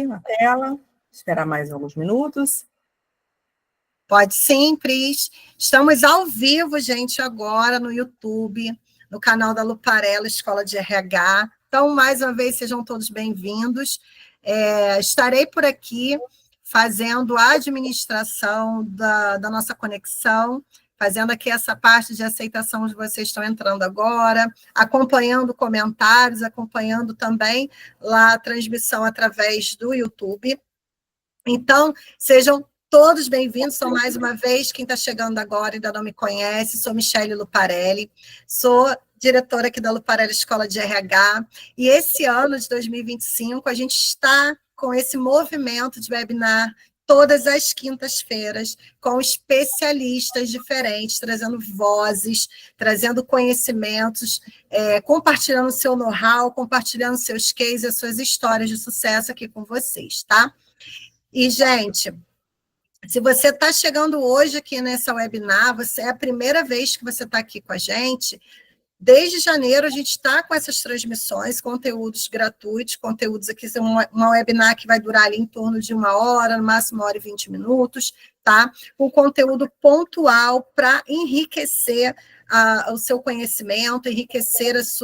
na tela, esperar mais alguns minutos. Pode sim, Pris. Estamos ao vivo, gente, agora no YouTube, no canal da Luparello, Escola de RH. Então, mais uma vez, sejam todos bem-vindos. Estarei por aqui fazendo a administração da nossa conexão, fazendo aqui essa parte de aceitação de vocês estão entrando agora, acompanhando comentários, acompanhando também lá a transmissão através do YouTube. Então, sejam todos bem-vindos, sou mais uma vez, quem está chegando agora ainda não me conhece, sou Michele Luparelli, sou diretora aqui da Luparello Escola de RH, e esse ano de 2025 a gente está com esse movimento de webinar todas as quintas-feiras, com especialistas diferentes, trazendo vozes, trazendo conhecimentos, compartilhando seu know-how, compartilhando seus cases, as suas histórias de sucesso aqui com vocês, tá? E, gente, se você está chegando hoje aqui nessa webinar, você é a primeira vez que você está aqui com a gente, desde janeiro a gente está com essas transmissões, conteúdos gratuitos, conteúdos aqui, uma webinar que vai durar ali em torno de 1 hora, no máximo 1h20, tá? Com conteúdo pontual para enriquecer o seu conhecimento, enriquecer os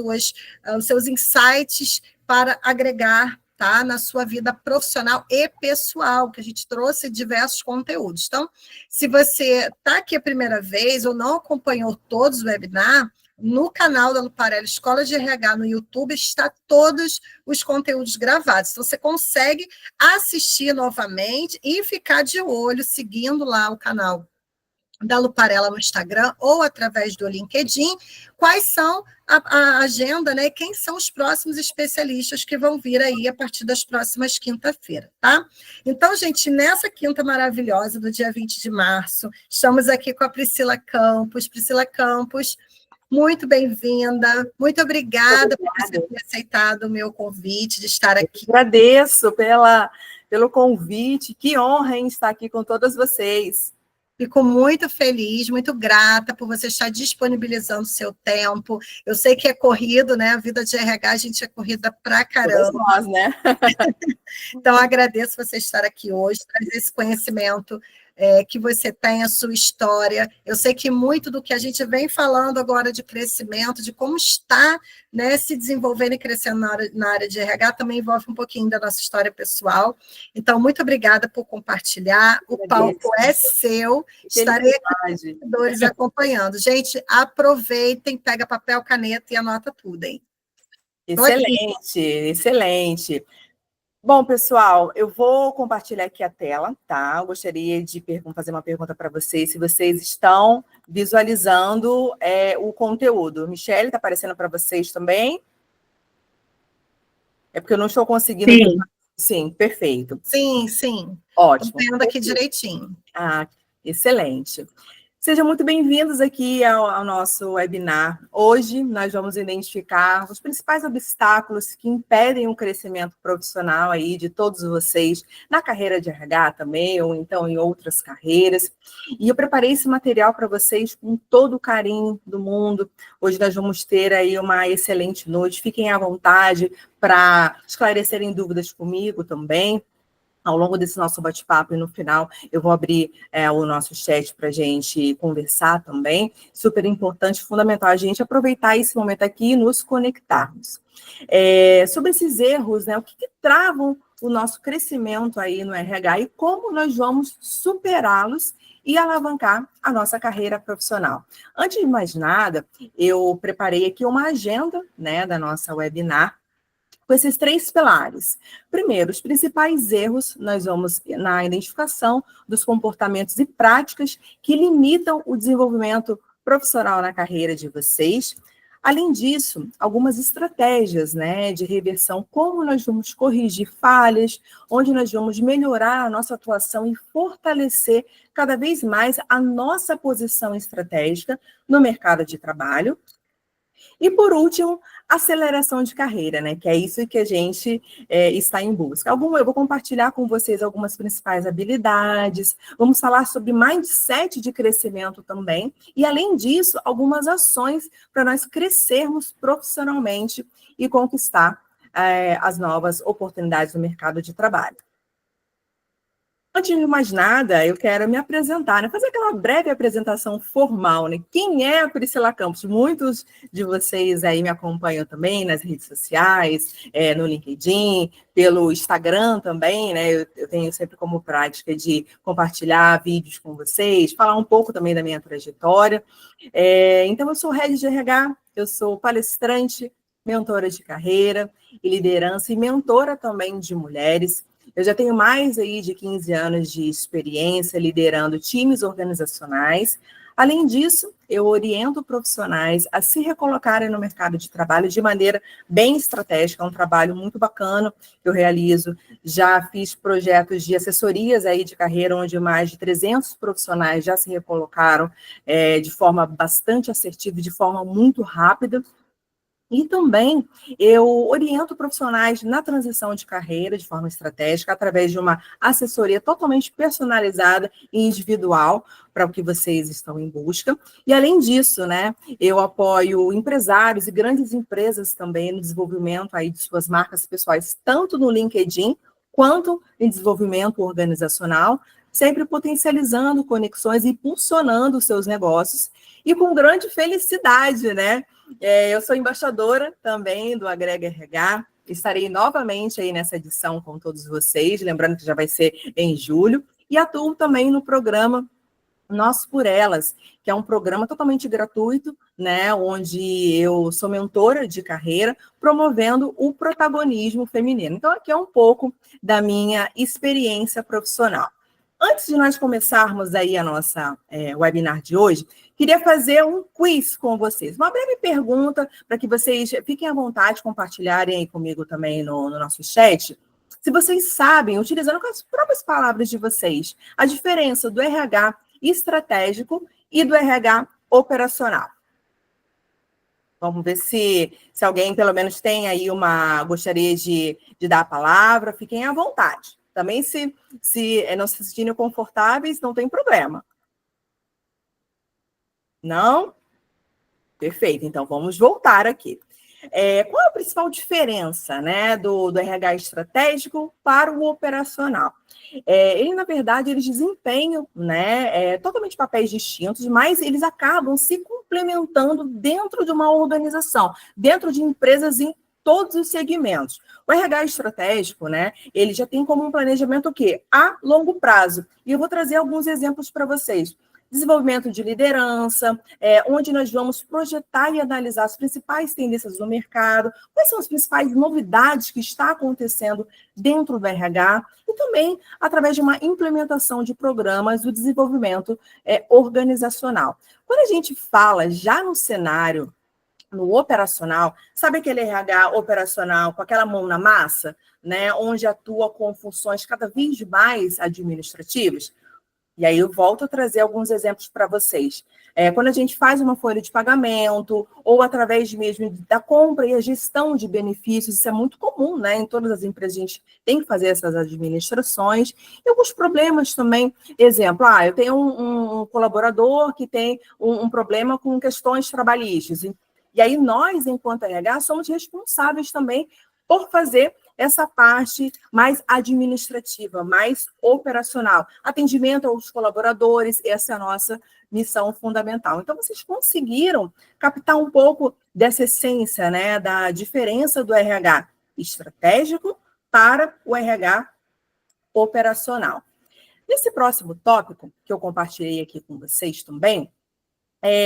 seus insights para agregar, tá, na sua vida profissional e pessoal, que a gente trouxe diversos conteúdos. Então, se você está aqui a primeira vez ou não acompanhou todos os webinars, no canal da Luparello Escola de RH no YouTube está todos os conteúdos gravados. Então, você consegue assistir novamente e ficar de olho, seguindo lá o canal da Luparello no Instagram ou através do LinkedIn, quais são a agenda, né? Quem são os próximos especialistas que vão vir aí a partir das próximas quinta-feira, tá? Então, gente, nessa quinta maravilhosa do dia 20 de março, estamos aqui com a Priscila Campos. Priscila Campos, muito bem-vinda, muito obrigada por você ter aceitado o meu convite de estar aqui. Agradeço pelo convite, que honra em estar aqui com todas vocês. Fico muito feliz, muito grata por você estar disponibilizando o seu tempo. Eu sei que é corrido, né? A vida de RH, a gente é corrida pra caramba. Todas nós, né? Então, agradeço você estar aqui hoje, trazer esse conhecimento que você tem, a sua história. Eu sei que muito do que a gente vem falando agora de crescimento, de como está, né, se desenvolvendo e crescendo na área de RH, também envolve um pouquinho da nossa história pessoal. Então, muito obrigada por compartilhar. O palco é seu. Estarei aqui com acompanhando. Gente, aproveitem, pega papel, caneta e anota tudo, hein? Excelente, excelente. Bom, pessoal, eu vou compartilhar aqui a tela, tá? Eu gostaria de fazer uma pergunta para vocês, se vocês estão visualizando o conteúdo. Michele, está aparecendo para vocês também? É porque eu não estou conseguindo... Sim. Sim, perfeito. Sim, sim. Ótimo. Estou vendo aqui direitinho. Ah, excelente. Sejam muito bem-vindos aqui ao nosso webinar. Hoje nós vamos identificar os principais obstáculos que impedem o crescimento profissional aí de todos vocês na carreira de RH também, ou então em outras carreiras. E eu preparei esse material para vocês com todo o carinho do mundo. Hoje nós vamos ter aí uma excelente noite. Fiquem à vontade para esclarecerem dúvidas comigo também. Ao longo desse nosso bate-papo e no final eu vou abrir o nosso chat para a gente conversar também. Super importante, fundamental a gente aproveitar esse momento aqui e nos conectarmos. Sobre esses erros, né, o que travam o nosso crescimento aí no RH e como nós vamos superá-los e alavancar a nossa carreira profissional. Antes de mais nada, eu preparei aqui uma agenda, né, da nossa webinar, com esses 3 pilares. Primeiro, os principais erros, nós vamos na identificação dos comportamentos e práticas que limitam o desenvolvimento profissional na carreira de vocês. Além disso, algumas estratégias, né, de reversão, como nós vamos corrigir falhas, onde nós vamos melhorar a nossa atuação e fortalecer cada vez mais a nossa posição estratégica no mercado de trabalho. E, por último, aceleração de carreira, né? Que é isso que a gente está em busca. Eu vou compartilhar com vocês algumas principais habilidades, vamos falar sobre mindset de crescimento também, e, além disso, algumas ações para nós crescermos profissionalmente e conquistar as novas oportunidades no mercado de trabalho. Antes de mais nada, eu quero me apresentar, né? Fazer aquela breve apresentação formal, né? Quem é a Priscila Campos? Muitos de vocês aí me acompanham também nas redes sociais, no LinkedIn, pelo Instagram também, né? Eu tenho sempre como prática de compartilhar vídeos com vocês, falar um pouco também da minha trajetória. Então, eu sou Head de RH, eu sou palestrante, mentora de carreira e liderança e mentora também de mulheres. Eu já tenho mais aí de 15 anos de experiência liderando times organizacionais. Além disso, eu oriento profissionais a se recolocarem no mercado de trabalho de maneira bem estratégica. É um trabalho muito bacana que eu realizo. Já fiz projetos de assessorias aí de carreira, onde mais de 300 profissionais já se recolocaram de forma bastante assertiva e de forma muito rápida. E também eu oriento profissionais na transição de carreira de forma estratégica, através de uma assessoria totalmente personalizada e individual para o que vocês estão em busca. E além disso, né, eu apoio empresários e grandes empresas também no desenvolvimento aí de suas marcas pessoais, tanto no LinkedIn quanto em desenvolvimento organizacional, sempre potencializando conexões e impulsionando os seus negócios e com grande felicidade, né? Eu sou embaixadora também do Agrega RH, estarei novamente aí nessa edição com todos vocês, lembrando que já vai ser em julho, e atuo também no programa Nós por Elas, que é um programa totalmente gratuito, né, onde eu sou mentora de carreira, promovendo o protagonismo feminino. Então, aqui é um pouco da minha experiência profissional. Antes de nós começarmos aí a nossa webinar de hoje, queria fazer um quiz com vocês. Uma breve pergunta para que vocês fiquem à vontade de compartilharem aí comigo também no nosso chat. Se vocês sabem, utilizando com as próprias palavras de vocês, a diferença do RH estratégico e do RH operacional. Vamos ver se alguém, pelo menos, tem aí gostaria de dar a palavra. Fiquem à vontade. Também, se não se sentirem confortáveis, não tem problema. Não? Perfeito. Então, vamos voltar aqui. Qual é a principal diferença, né, do RH estratégico para o operacional? Na verdade, eles desempenham, né, totalmente papéis distintos, mas eles acabam se complementando dentro de uma organização, dentro de empresas em todos os segmentos. O RH estratégico, né, ele já tem como um planejamento o quê? A longo prazo. E eu vou trazer alguns exemplos para vocês. Desenvolvimento de liderança, onde nós vamos projetar e analisar as principais tendências do mercado, quais são as principais novidades que está acontecendo dentro do RH, e também através de uma implementação de programas do desenvolvimento organizacional. Quando a gente fala já no cenário, no operacional, sabe aquele RH operacional com aquela mão na massa, né, onde atua com funções cada vez mais administrativas? E aí eu volto a trazer alguns exemplos para vocês. Quando a gente faz uma folha de pagamento, ou através mesmo da compra e a gestão de benefícios, isso é muito comum, né? Em todas as empresas a gente tem que fazer essas administrações. E alguns problemas também, exemplo, eu tenho um colaborador que tem um problema com questões trabalhistas. E aí nós, enquanto RH, somos responsáveis também por fazer essa parte mais administrativa, mais operacional. Atendimento aos colaboradores, essa é a nossa missão fundamental. Então, vocês conseguiram captar um pouco dessa essência, né, da diferença do RH estratégico para o RH operacional. Nesse próximo tópico, que eu compartilhei aqui com vocês também,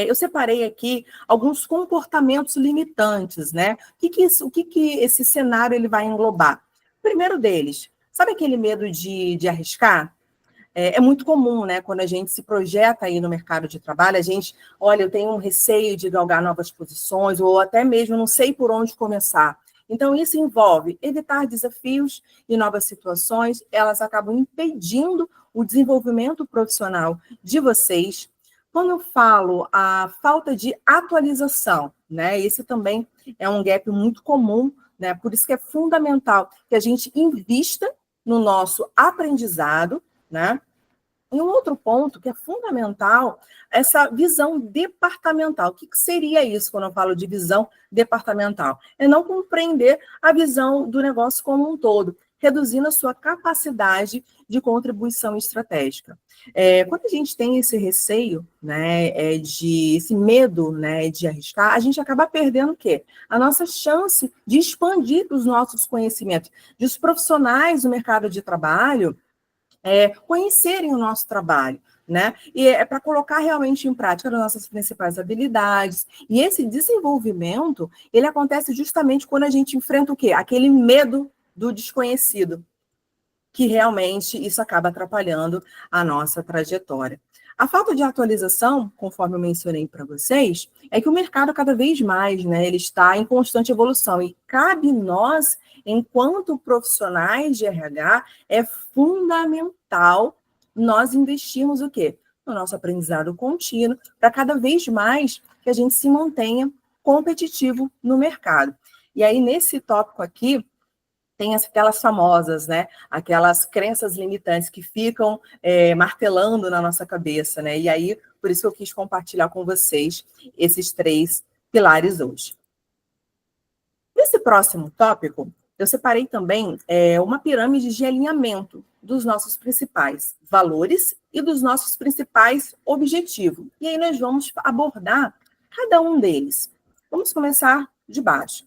eu separei aqui alguns comportamentos limitantes, né? O que esse cenário ele vai englobar? O primeiro deles, sabe aquele medo de arriscar? É muito comum, né? Quando a gente se projeta aí no mercado de trabalho, a gente, olha, eu tenho um receio de galgar novas posições, ou até mesmo não sei por onde começar. Então, isso envolve evitar desafios e novas situações, elas acabam impedindo o desenvolvimento profissional de vocês. Quando eu falo a falta de atualização, né? Esse também é um gap muito comum, né? Por isso que é fundamental que a gente invista no nosso aprendizado, né? E um outro ponto que é fundamental, essa visão departamental. O que seria isso quando eu falo de visão departamental? É não compreender a visão do negócio como um todo, reduzindo a sua capacidade de contribuição estratégica. Quando a gente tem esse receio, né, esse medo, né, de arriscar, a gente acaba perdendo o quê? A nossa chance de expandir os nossos conhecimentos, de os profissionais do mercado de trabalho conhecerem o nosso trabalho, né? E é para colocar realmente em prática as nossas principais habilidades. E esse desenvolvimento, ele acontece justamente quando a gente enfrenta o quê? Aquele medo do desconhecido, que realmente isso acaba atrapalhando a nossa trajetória. A falta de atualização, conforme eu mencionei para vocês, é que o mercado cada vez mais, né, ele está em constante evolução e cabe nós, enquanto profissionais de RH, é fundamental nós investirmos o quê? No nosso aprendizado contínuo, para cada vez mais que a gente se mantenha competitivo no mercado. E aí, nesse tópico aqui, tem aquelas famosas, né? Aquelas crenças limitantes que ficam martelando na nossa cabeça, né? E aí, por isso que eu quis compartilhar com vocês esses 3 pilares hoje. Nesse próximo tópico, eu separei também uma pirâmide de alinhamento dos nossos principais valores e dos nossos principais objetivos. E aí nós vamos abordar cada um deles. Vamos começar de baixo.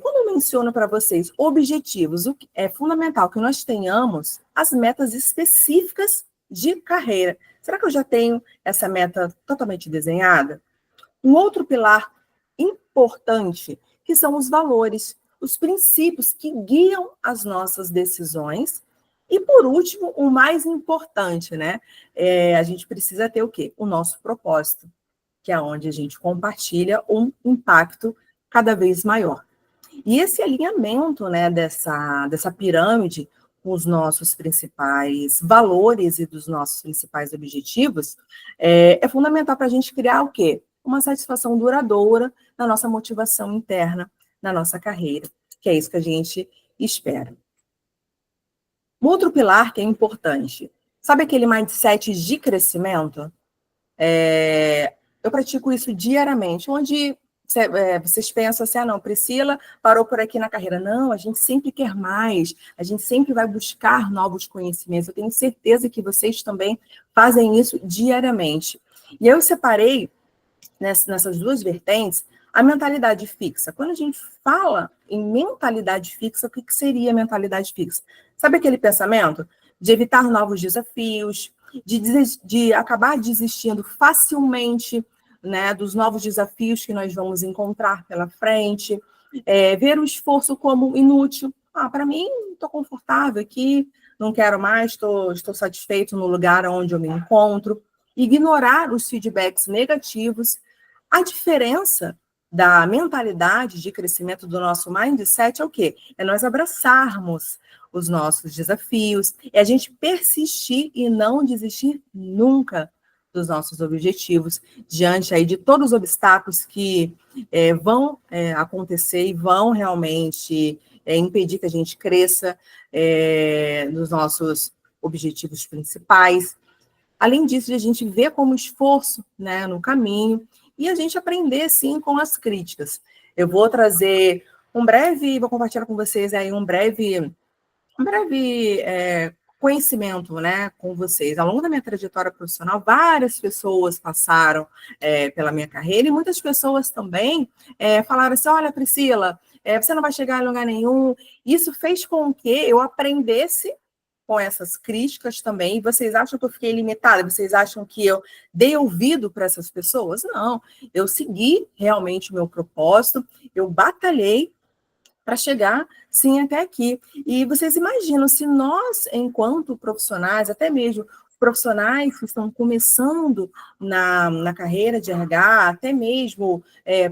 Quando eu menciono para vocês objetivos, é fundamental que nós tenhamos as metas específicas de carreira. Será que eu já tenho essa meta totalmente desenhada? Um outro pilar importante, que são os valores, os princípios que guiam as nossas decisões. E, por último, o mais importante, né? A gente precisa ter o quê? O nosso propósito, que é onde a gente compartilha um impacto cada vez maior. E esse alinhamento, né, dessa pirâmide com os nossos principais valores e dos nossos principais objetivos é fundamental para a gente criar o quê? Uma satisfação duradoura na nossa motivação interna, na nossa carreira, que é isso que a gente espera. Um outro pilar que é importante, sabe aquele mindset de crescimento? Eu pratico isso diariamente, onde vocês pensam assim, não, Priscila parou por aqui na carreira. Não, a gente sempre quer mais, a gente sempre vai buscar novos conhecimentos. Eu tenho certeza que vocês também fazem isso diariamente. E eu separei, nessas 2 vertentes, a mentalidade fixa. Quando a gente fala em mentalidade fixa, o que seria mentalidade fixa? Sabe aquele pensamento de evitar novos desafios, de acabar desistindo facilmente, né, dos novos desafios que nós vamos encontrar pela frente, ver o esforço como inútil. Para mim, estou confortável aqui, não quero mais, estou satisfeito no lugar onde eu me encontro. Ignorar os feedbacks negativos. A diferença da mentalidade de crescimento do nosso mindset é o quê? É nós abraçarmos os nossos desafios, é a gente persistir e não desistir nunca dos nossos objetivos, diante aí de todos os obstáculos que vão acontecer e vão realmente impedir que a gente cresça nos nossos objetivos principais. Além disso, a gente vê como esforço, né, no caminho, e a gente aprender, sim, com as críticas. Eu vou trazer vou compartilhar com vocês aí um breve conhecimento, né, com vocês. Ao longo da minha trajetória profissional, várias pessoas passaram pela minha carreira e muitas pessoas também falaram assim, olha, Priscila, você não vai chegar em lugar nenhum. Isso fez com que eu aprendesse com essas críticas também. Vocês acham que eu fiquei limitada? Vocês acham que eu dei ouvido para essas pessoas? Não, eu segui realmente o meu propósito, eu batalhei para chegar, sim, até aqui. E vocês imaginam, se nós, enquanto profissionais, até mesmo profissionais que estão começando na carreira de RH, até mesmo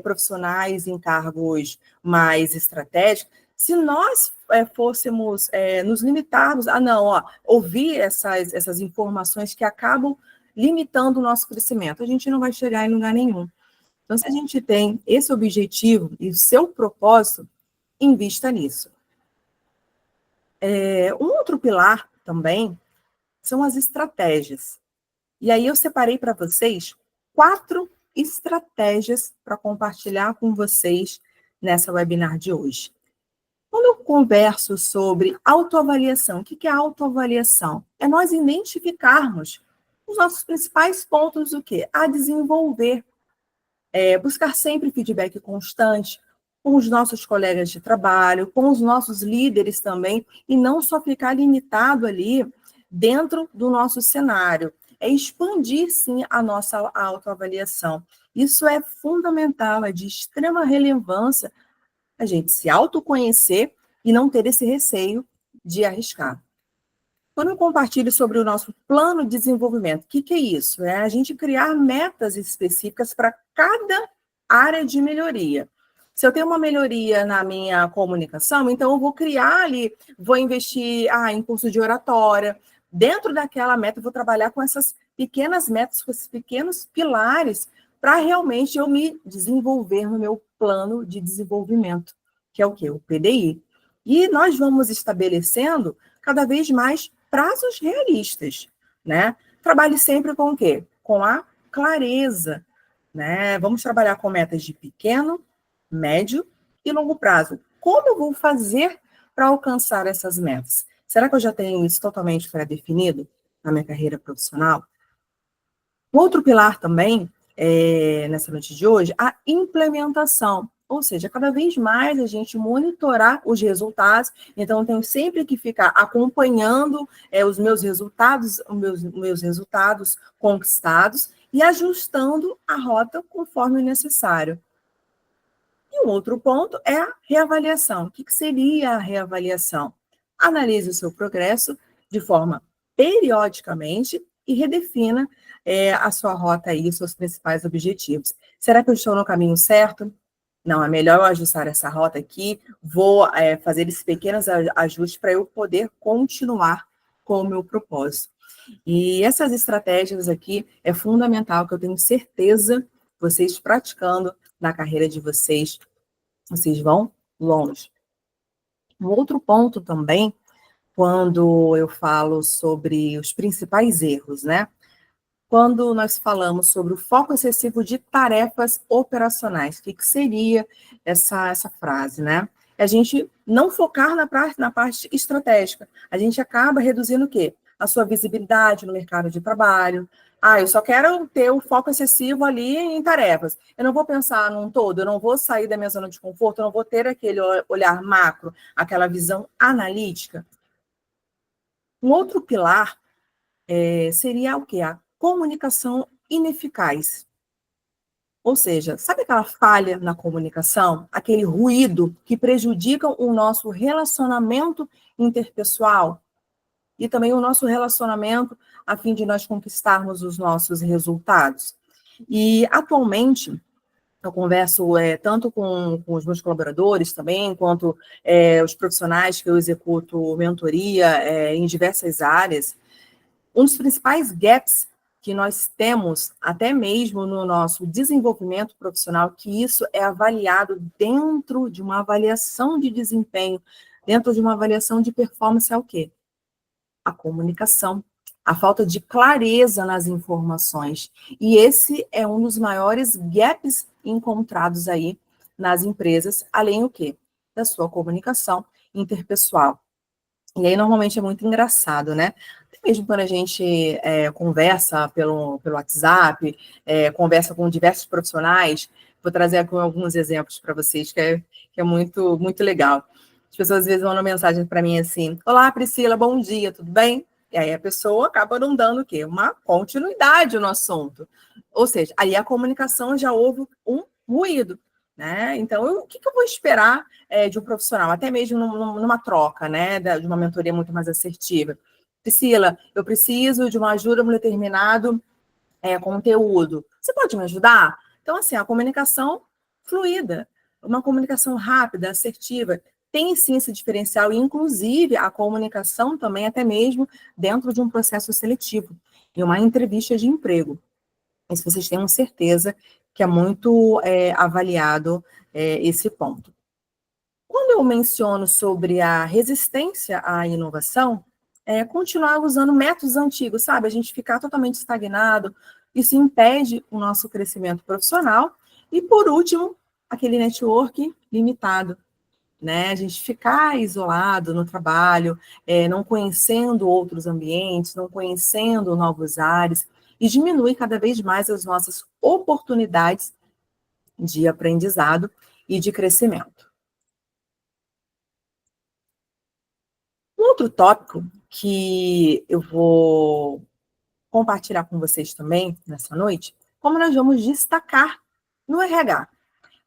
profissionais em cargos mais estratégicos, se nós fôssemos nos limitarmos a ouvir essas informações que acabam limitando o nosso crescimento, a gente não vai chegar em lugar nenhum. Então, se a gente tem esse objetivo e o seu propósito, invista nisso. Um outro pilar também são as estratégias. E aí eu separei para vocês 4 estratégias para compartilhar com vocês nessa webinar de hoje. Quando eu converso sobre autoavaliação, o que é autoavaliação? É nós identificarmos os nossos principais pontos do quê? A desenvolver. Buscar sempre feedback constante com os nossos colegas de trabalho, com os nossos líderes também, e não só ficar limitado ali dentro do nosso cenário. É expandir, sim, a nossa autoavaliação. Isso é fundamental, é de extrema relevância a gente se autoconhecer e não ter esse receio de arriscar. Quando eu compartilho sobre o nosso plano de desenvolvimento, o que é isso? É a gente criar metas específicas para cada área de melhoria. Se eu tenho uma melhoria na minha comunicação, então eu vou criar ali, vou investir em curso de oratória. Dentro daquela meta, eu vou trabalhar com essas pequenas metas, com esses pequenos pilares, para realmente eu me desenvolver no meu plano de desenvolvimento, que é o quê? O PDI. E nós vamos estabelecendo cada vez mais prazos realistas, né? Trabalhe sempre com o quê? Com a clareza, né? Vamos trabalhar com metas de pequeno, médio e longo prazo. Como eu vou fazer para alcançar essas metas? Será que eu já tenho isso totalmente pré-definido na minha carreira profissional? Outro pilar também, nessa noite de hoje, a implementação. Ou seja, cada vez mais a gente monitorar os resultados. Então, eu tenho sempre que ficar acompanhando os meus resultados, meus resultados conquistados e ajustando a rota conforme necessário. E um outro ponto é a reavaliação. O que seria a reavaliação? Analise o seu progresso de forma periodicamente e redefina a sua rota e os seus principais objetivos. Será que eu estou no caminho certo? Não, é melhor eu ajustar essa rota aqui, vou fazer esses pequenos ajustes para eu poder continuar com o meu propósito. E essas estratégias aqui é fundamental, que eu tenho certeza, vocês praticando na carreira de vocês, vocês vão longe. Um outro ponto também, quando eu falo sobre os principais erros, né? Quando nós falamos sobre o foco excessivo de tarefas operacionais, o que seria essa frase, né? É a gente não focar na parte estratégica. A gente acaba reduzindo o quê? A sua visibilidade no mercado de trabalho. Eu só quero ter o foco excessivo ali em tarefas. Eu não vou pensar num todo, eu não vou sair da minha zona de conforto, eu não vou ter aquele olhar macro, aquela visão analítica. Um outro pilar seria o quê? A comunicação ineficaz. Ou seja, sabe aquela falha na comunicação? Aquele ruído que prejudica o nosso relacionamento interpessoal e também o nosso relacionamento a fim de nós conquistarmos os nossos resultados. E, atualmente, eu converso tanto com os meus colaboradores também, quanto os profissionais que eu executo mentoria em diversas áreas. Um dos principais gaps que nós temos, até mesmo no nosso desenvolvimento profissional, que isso é avaliado dentro de uma avaliação de desempenho, dentro de uma avaliação de performance, é o quê? A comunicação, a falta de clareza nas informações. E esse é um dos maiores gaps encontrados aí nas empresas, além do quê? Da sua comunicação interpessoal. E aí, normalmente, é muito engraçado, né? Até mesmo quando a gente conversa pelo WhatsApp, conversa com diversos profissionais, vou trazer aqui alguns exemplos para vocês, que é muito, muito legal. As pessoas, às vezes, mandam mensagem para mim assim: olá, Priscila, bom dia, tudo bem? E aí a pessoa acaba não dando o quê? Uma continuidade no assunto. Ou seja, aí a comunicação já houve um ruído. Né? Então, o que eu vou esperar de um profissional, até mesmo numa troca, né, de uma mentoria muito mais assertiva? Priscila, eu preciso de uma ajuda num determinado conteúdo. Você pode me ajudar? Então, assim, a comunicação fluida, uma comunicação rápida, assertiva, tem sim esse diferencial, e inclusive a comunicação também, até mesmo dentro de um processo seletivo, em uma entrevista de emprego. Isso vocês tenham certeza que é muito avaliado esse ponto. Quando eu menciono sobre a resistência à inovação, continuar usando métodos antigos, sabe? A gente ficar totalmente estagnado, isso impede o nosso crescimento profissional. E, por último, aquele network limitado, né? A gente ficar isolado no trabalho, não conhecendo outros ambientes, não conhecendo novos ares, e diminui cada vez mais as nossas oportunidades de aprendizado e de crescimento. Um outro tópico que eu vou compartilhar com vocês também nessa noite, como nós vamos destacar no RH.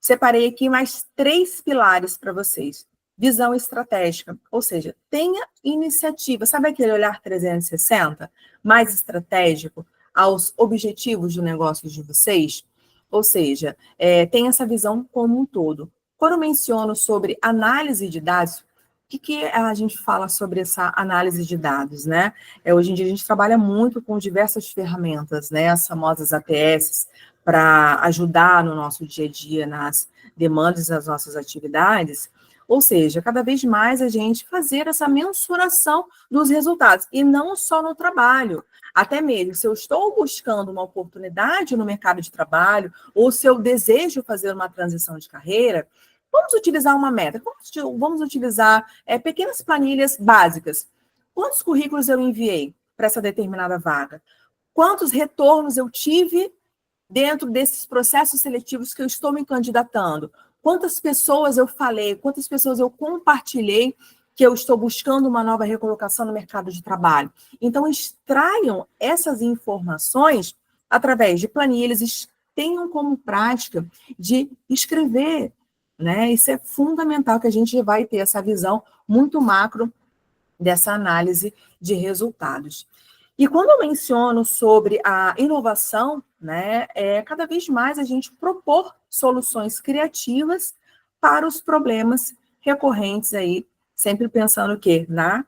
Separei aqui mais 3 pilares para vocês. Visão estratégica, ou seja, tenha iniciativa. Sabe aquele olhar 360, mais estratégico aos objetivos do negócio de vocês? Ou seja, tenha essa visão como um todo. Quando eu menciono sobre análise de dados, o que a gente fala sobre essa análise de dados, né? Hoje em dia a gente trabalha muito com diversas ferramentas, né? As famosas ATS, para ajudar no nosso dia a dia, nas demandas das nossas atividades. Ou seja, cada vez mais a gente fazer essa mensuração dos resultados, e não só no trabalho. Até mesmo, se eu estou buscando uma oportunidade no mercado de trabalho, ou se eu desejo fazer uma transição de carreira, vamos utilizar uma meta, vamos utilizar pequenas planilhas básicas. Quantos currículos eu enviei para essa determinada vaga? Quantos retornos eu tive dentro desses processos seletivos que eu estou me candidatando? Quantas pessoas eu falei, quantas pessoas eu compartilhei que eu estou buscando uma nova recolocação no mercado de trabalho? Então, extraiam essas informações através de planilhas, tenham como prática de escrever, né? Isso é fundamental, que a gente vai ter essa visão muito macro dessa análise de resultados. E quando eu menciono sobre a inovação, né, cada vez mais a gente propor soluções criativas para os problemas recorrentes aí, sempre pensando o quê? Na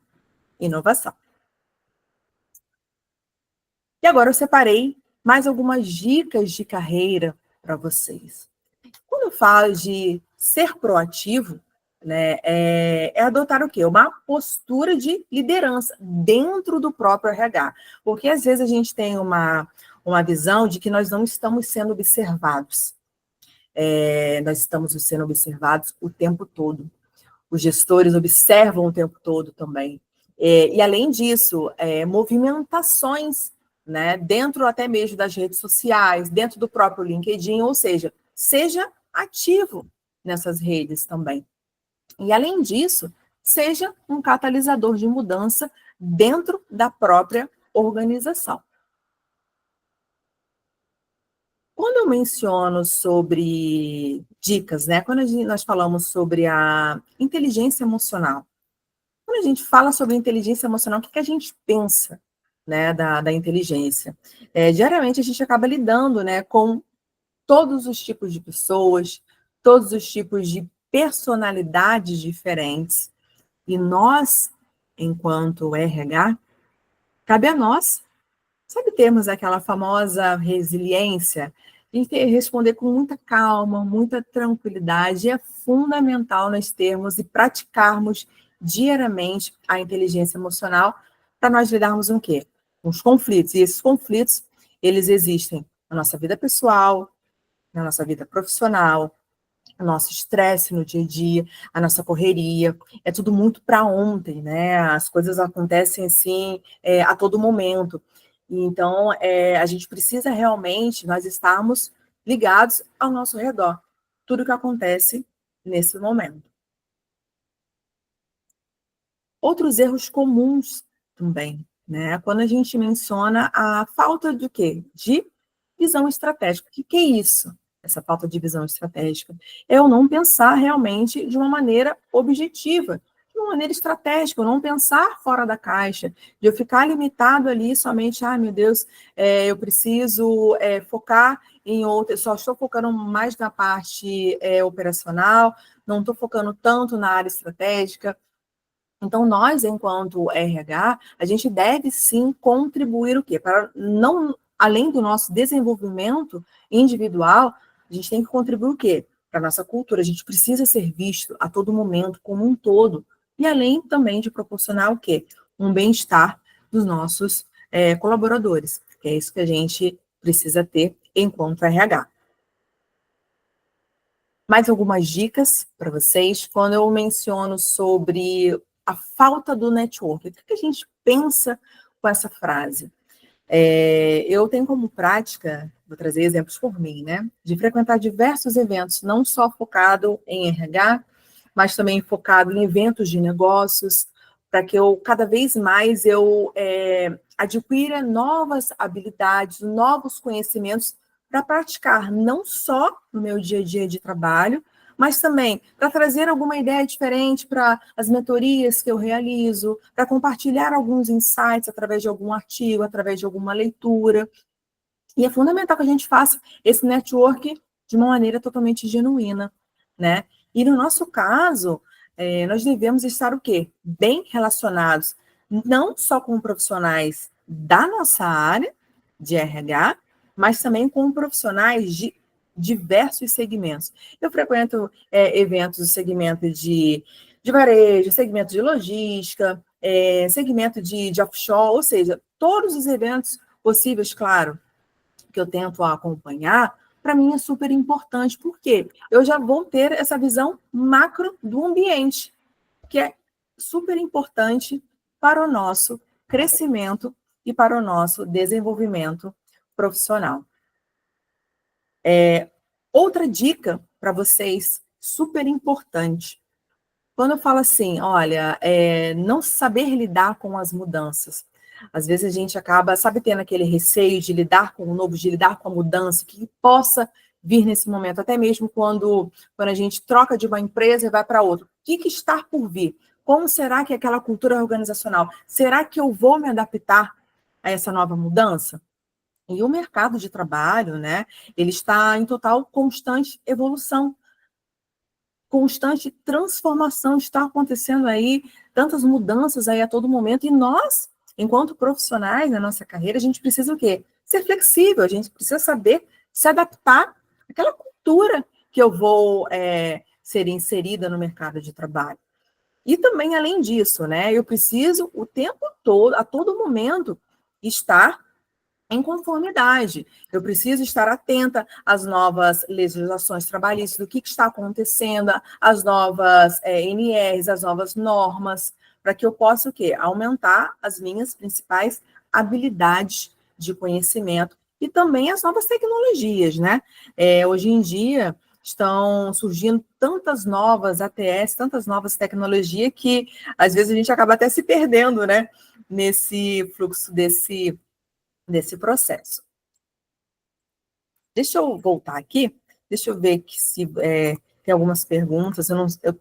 inovação. E agora eu separei mais algumas dicas de carreira para vocês. Quando eu falo de ser proativo, né, adotar o quê? Uma postura de liderança dentro do próprio RH. Porque às vezes a gente tem uma visão de que nós não estamos sendo observados. Nós estamos sendo observados o tempo todo. Os gestores observam o tempo todo também. E além disso, movimentações, né, dentro até mesmo das redes sociais, dentro do próprio LinkedIn, ou seja ativo nessas redes também. E, além disso, seja um catalisador de mudança dentro da própria organização. Quando eu menciono sobre dicas, né? Quando nós falamos sobre a inteligência emocional, quando a gente fala sobre inteligência emocional, o que a gente pensa, né, da inteligência? Diariamente a gente acaba lidando, né, com todos os tipos de pessoas, todos os tipos de personalidades diferentes. E nós, enquanto RH, cabe a nós, sabe, termos aquela famosa resiliência, de responder com muita calma, muita tranquilidade. É fundamental nós termos e praticarmos diariamente a inteligência emocional para nós lidarmos com o quê? Com os conflitos. E esses conflitos, eles existem na nossa vida pessoal, na nossa vida profissional, o nosso estresse no dia a dia, a nossa correria, é tudo muito para ontem, né? As coisas acontecem assim a todo momento. Então, a gente precisa realmente nós estarmos ligados ao nosso redor, tudo que acontece nesse momento. Outros erros comuns também, né? Quando a gente menciona a falta de quê? De visão estratégica. O que é isso? Essa falta de visão estratégica é eu não pensar realmente de uma maneira objetiva, de uma maneira estratégica, eu não pensar fora da caixa, de eu ficar limitado ali somente, meu Deus, eu preciso focar em outra, só estou focando mais na parte operacional, não estou focando tanto na área estratégica. Então, nós, enquanto RH, a gente deve sim contribuir o quê? Para não, além do nosso desenvolvimento individual, a gente tem que contribuir o quê? Para a nossa cultura. A gente precisa ser visto a todo momento, como um todo. E além também de proporcionar o quê? um bem-estar dos nossos colaboradores, que é isso que a gente precisa ter enquanto RH. Mais algumas dicas para vocês. Quando eu menciono sobre a falta do network, o que a gente pensa com essa frase? Eu tenho como prática, vou trazer exemplos por mim, né? De frequentar diversos eventos, não só focado em RH, mas também focado em eventos de negócios, para que cada vez mais adquira novas habilidades, novos conhecimentos para praticar, não só no meu dia a dia de trabalho, mas também para trazer alguma ideia diferente para as mentorias que eu realizo, para compartilhar alguns insights através de algum artigo, através de alguma leitura. E é fundamental que a gente faça esse network de uma maneira totalmente genuína, né? E no nosso caso, nós devemos estar o quê? Bem relacionados, não só com profissionais da nossa área de RH, mas também com profissionais de diversos segmentos. Eu frequento eventos do segmento de varejo, segmento de logística, segmento de offshore, ou seja, todos os eventos possíveis, claro, que eu tento acompanhar, para mim é super importante, porque eu já vou ter essa visão macro do ambiente, que é super importante para o nosso crescimento e para o nosso desenvolvimento profissional. Outra dica para vocês, super importante, quando eu falo assim, olha, não saber lidar com as mudanças. Às vezes a gente acaba, sabe, tendo aquele receio de lidar com o novo, de lidar com a mudança, que possa vir nesse momento, até mesmo quando a gente troca de uma empresa e vai para outra. O que está por vir? Como será que é aquela cultura organizacional? Será que eu vou me adaptar a essa nova mudança? E o mercado de trabalho, né, ele está em total constante evolução, constante transformação, está acontecendo aí tantas mudanças aí a todo momento, e nós, enquanto profissionais na nossa carreira, a gente precisa o quê? Ser flexível, a gente precisa saber se adaptar àquela cultura que eu vou ser inserida no mercado de trabalho. E também, além disso, né, eu preciso o tempo todo, a todo momento, estar em conformidade. Eu preciso estar atenta às novas legislações trabalhistas, do que está acontecendo, às novas NRs, às novas normas, para que eu possa o quê? Aumentar as minhas principais habilidades de conhecimento e também as novas tecnologias, né? Hoje em dia estão surgindo tantas novas ATS, tantas novas tecnologias que às vezes a gente acaba até se perdendo, né? Nesse fluxo desse processo. Deixa eu voltar aqui, deixa eu ver se tem algumas perguntas.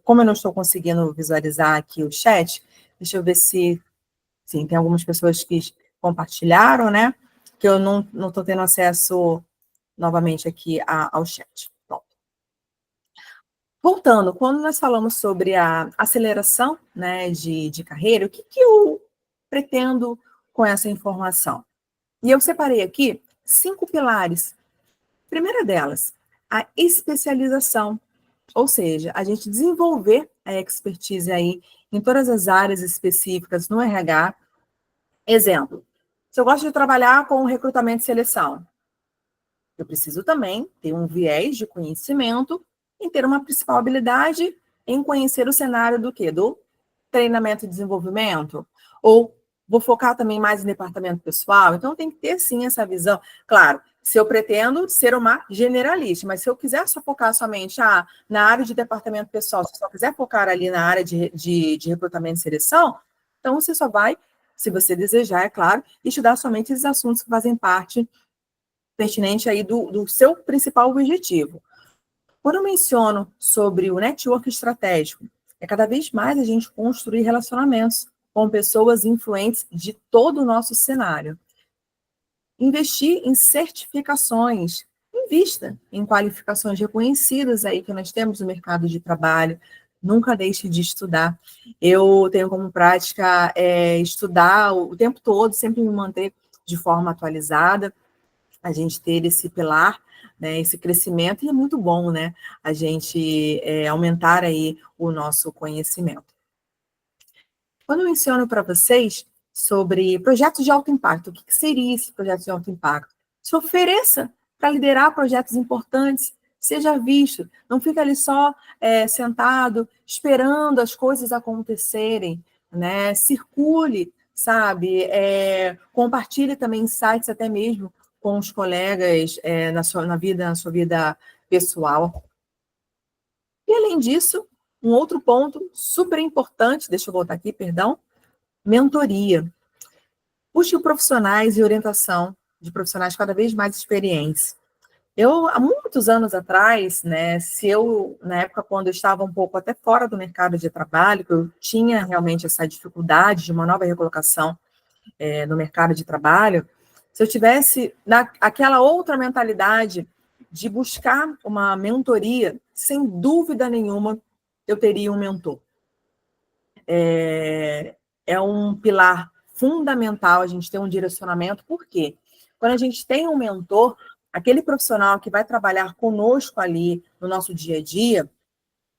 Como eu não estou conseguindo visualizar aqui o chat, deixa eu ver se sim, tem algumas pessoas que compartilharam, né? Que eu não estou tendo acesso novamente aqui ao chat. Pronto. Voltando, quando nós falamos sobre a aceleração, né, de carreira, o que eu pretendo com essa informação? E eu separei aqui 5 pilares. Primeira delas, a especialização, ou seja, a gente desenvolver a expertise aí em todas as áreas específicas no RH. Exemplo, se eu gosto de trabalhar com recrutamento e seleção, eu preciso também ter um viés de conhecimento em ter uma principal habilidade em conhecer o cenário do quê? Do treinamento e desenvolvimento, ou vou focar também mais em departamento pessoal, então tem que ter sim essa visão. Claro, se eu pretendo ser uma generalista, mas se eu quiser só focar somente na área de departamento pessoal, se eu só quiser focar ali na área de recrutamento e seleção, então você só vai, se você desejar, é claro, estudar somente esses assuntos que fazem parte pertinente aí do seu principal objetivo. Quando eu menciono sobre o network estratégico, é cada vez mais a gente construir relacionamentos com pessoas influentes de todo o nosso cenário. Investir em certificações, invista em qualificações reconhecidas aí que nós temos no mercado de trabalho, nunca deixe de estudar. Eu tenho como prática estudar o tempo todo, sempre me manter de forma atualizada, a gente ter esse pilar, né, esse crescimento, e é muito bom, né, a gente aumentar aí o nosso conhecimento. Quando eu menciono para vocês sobre projetos de alto impacto, o que seria esse projeto de alto impacto? Se ofereça para liderar projetos importantes, seja visto, não fica ali só sentado, esperando as coisas acontecerem, né? Circule, sabe? Compartilhe também insights até mesmo com os colegas na sua vida pessoal. E, além disso, um outro ponto super importante, deixa eu voltar aqui, perdão, mentoria. Busque profissionais e orientação de profissionais cada vez mais experientes. Eu, há muitos anos atrás, né, na época quando eu estava um pouco até fora do mercado de trabalho, que eu tinha realmente essa dificuldade de uma nova recolocação no mercado de trabalho, se eu tivesse aquela outra mentalidade de buscar uma mentoria, sem dúvida nenhuma, eu teria um mentor. É um pilar fundamental a gente ter um direcionamento, por quê? Quando a gente tem um mentor, aquele profissional que vai trabalhar conosco ali no nosso dia a dia,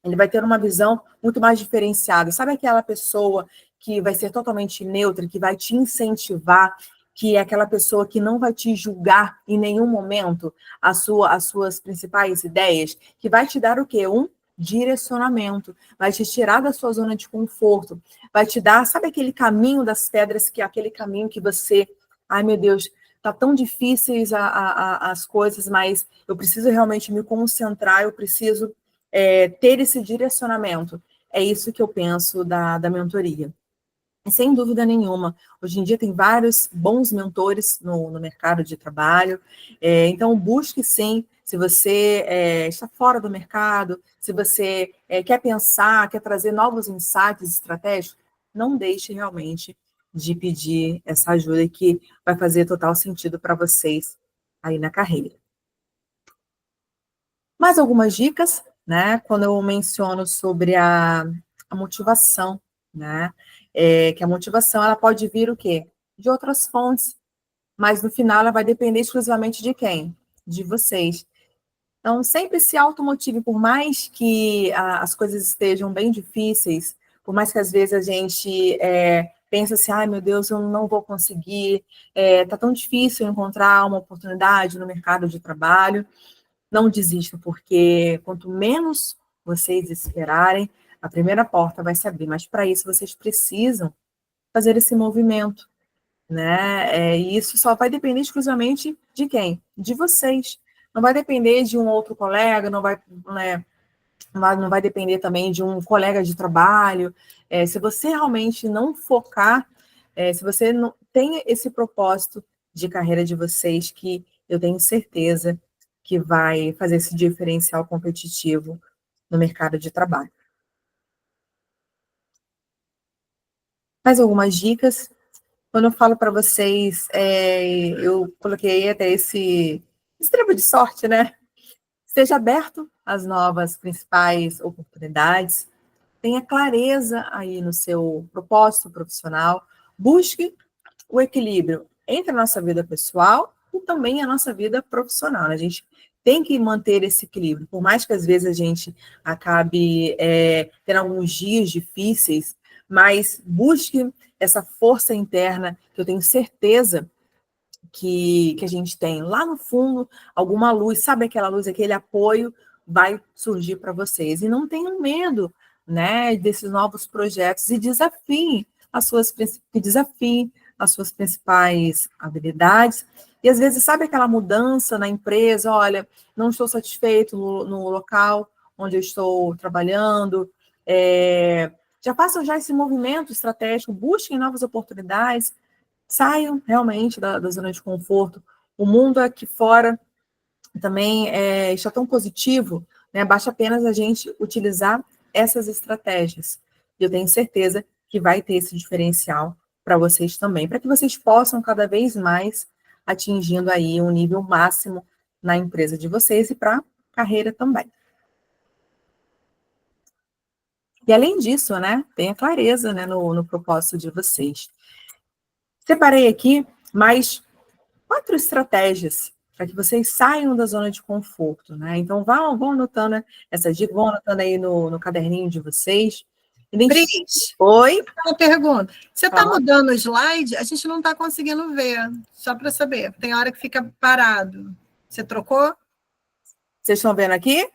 ele vai ter uma visão muito mais diferenciada. Sabe aquela pessoa que vai ser totalmente neutra, que vai te incentivar, que é aquela pessoa que não vai te julgar em nenhum momento as suas principais ideias, que vai te dar o quê? Um direcionamento, vai te tirar da sua zona de conforto, vai te dar, sabe aquele caminho das pedras, que é aquele caminho que você, ai meu Deus, tá tão difíceis as coisas, mas eu preciso realmente me concentrar, eu preciso ter esse direcionamento. É isso que eu penso da mentoria. E, sem dúvida nenhuma, hoje em dia tem vários bons mentores no mercado de trabalho, então busque sim, se você está fora do mercado, se você quer pensar, quer trazer novos insights estratégicos, não deixe realmente de pedir essa ajuda que vai fazer total sentido para vocês aí na carreira. Mais algumas dicas, né? Quando eu menciono sobre a motivação, né? Que a motivação ela pode vir o quê? De outras fontes, mas no final ela vai depender exclusivamente de quem? De vocês. Então, sempre se automotive, por mais que as coisas estejam bem difíceis, por mais que às vezes a gente pense assim, ai meu Deus, eu não vou conseguir, tá tão difícil encontrar uma oportunidade no mercado de trabalho. Não desistam, porque quanto menos vocês esperarem, a primeira porta vai se abrir. Mas para isso vocês precisam fazer esse movimento, né? E isso só vai depender exclusivamente de quem? De vocês. Não vai depender de um outro colega, não vai, né, não vai depender também de um colega de trabalho. Se você realmente não focar, se você não tem esse propósito de carreira de vocês, que eu tenho certeza que vai fazer esse diferencial competitivo no mercado de trabalho. Mais algumas dicas. Quando eu falo para vocês, eu coloquei até esse estrela de sorte, né? Esteja aberto às novas principais oportunidades, tenha clareza aí no seu propósito profissional, busque o equilíbrio entre a nossa vida pessoal e também a nossa vida profissional, né? A gente tem que manter esse equilíbrio, por mais que às vezes a gente acabe tendo alguns dias difíceis, mas busque essa força interna, que eu tenho certeza que a gente tem lá no fundo, alguma luz, sabe aquela luz, aquele apoio vai surgir para vocês. E não tenham medo, né, desses novos projetos, e desafiem as suas principais habilidades. E às vezes, sabe aquela mudança na empresa, olha, não estou satisfeito no local onde eu estou trabalhando, já façam já esse movimento estratégico, busquem novas oportunidades, saiam realmente da zona de conforto. O mundo aqui fora também está tão positivo, né? Basta apenas a gente utilizar essas estratégias. E eu tenho certeza que vai ter esse diferencial para vocês também, para que vocês possam cada vez mais atingindo aí um nível máximo na empresa de vocês e para a carreira também. E além disso, né, tenha clareza, né, no propósito de vocês. Separei aqui mais 4 estratégias para que vocês saiam da zona de conforto, né? Então, vão anotando essas dicas, vão anotando aí no caderninho de vocês. Pris, Oi? uma pergunta. Você está mudando o slide? A gente não está conseguindo ver, só para saber. Tem hora que fica parado. Você trocou? Vocês estão vendo aqui?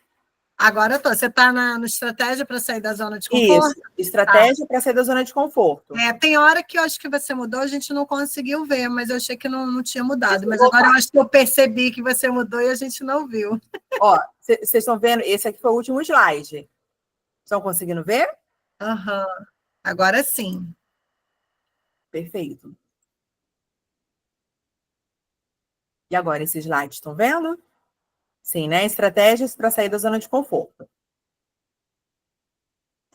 Agora eu tô. Você está no estratégia para sair da zona de conforto? Isso, estratégia para sair da zona de conforto. Tem hora que eu acho que você mudou, a gente não conseguiu ver, mas eu achei que não tinha mudado. Mas agora eu acho que eu percebi que você mudou e a gente não viu. Ó, vocês estão vendo? Esse aqui foi o último slide. Estão conseguindo ver? Aham. Agora sim. Perfeito. E agora, esse slide, estão vendo? Sim, né? Estratégias para sair da zona de conforto.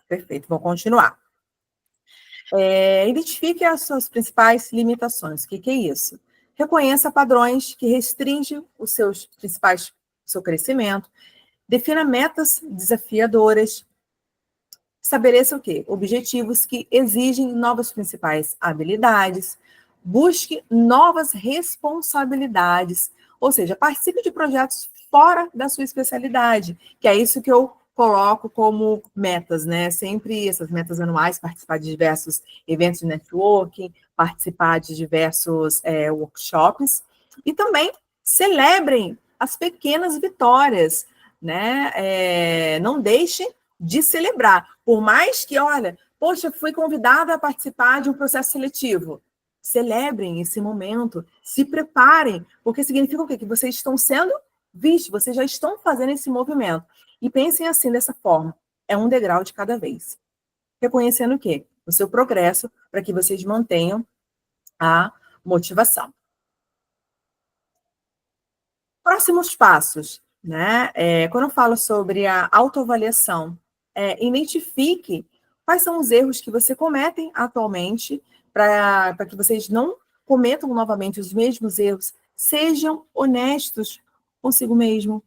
Perfeito, vou continuar. Identifique as suas principais limitações. O que é isso? Reconheça padrões que restringem o seu crescimento. Defina metas desafiadoras. Estabeleça o quê? Objetivos que exigem novas principais habilidades. Busque novas responsabilidades. Ou seja, participe de projetos fora da sua especialidade, que é isso que eu coloco como metas, né? Sempre essas metas anuais, participar de diversos eventos de networking, participar de diversos workshops, e também celebrem as pequenas vitórias, né? Não deixem de celebrar. Por mais que, olha, poxa, fui convidada a participar de um processo seletivo. Celebrem esse momento, se preparem, porque significa o quê? Que vocês estão sendo vistos, vocês já estão fazendo esse movimento. E pensem assim, dessa forma, é um degrau de cada vez. Reconhecendo o quê? O seu progresso, para que vocês mantenham a motivação. Próximos passos, né? Quando eu falo sobre a autoavaliação, identifique quais são os erros que você comete atualmente, para que vocês não cometam novamente os mesmos erros. Sejam honestos consigo mesmo.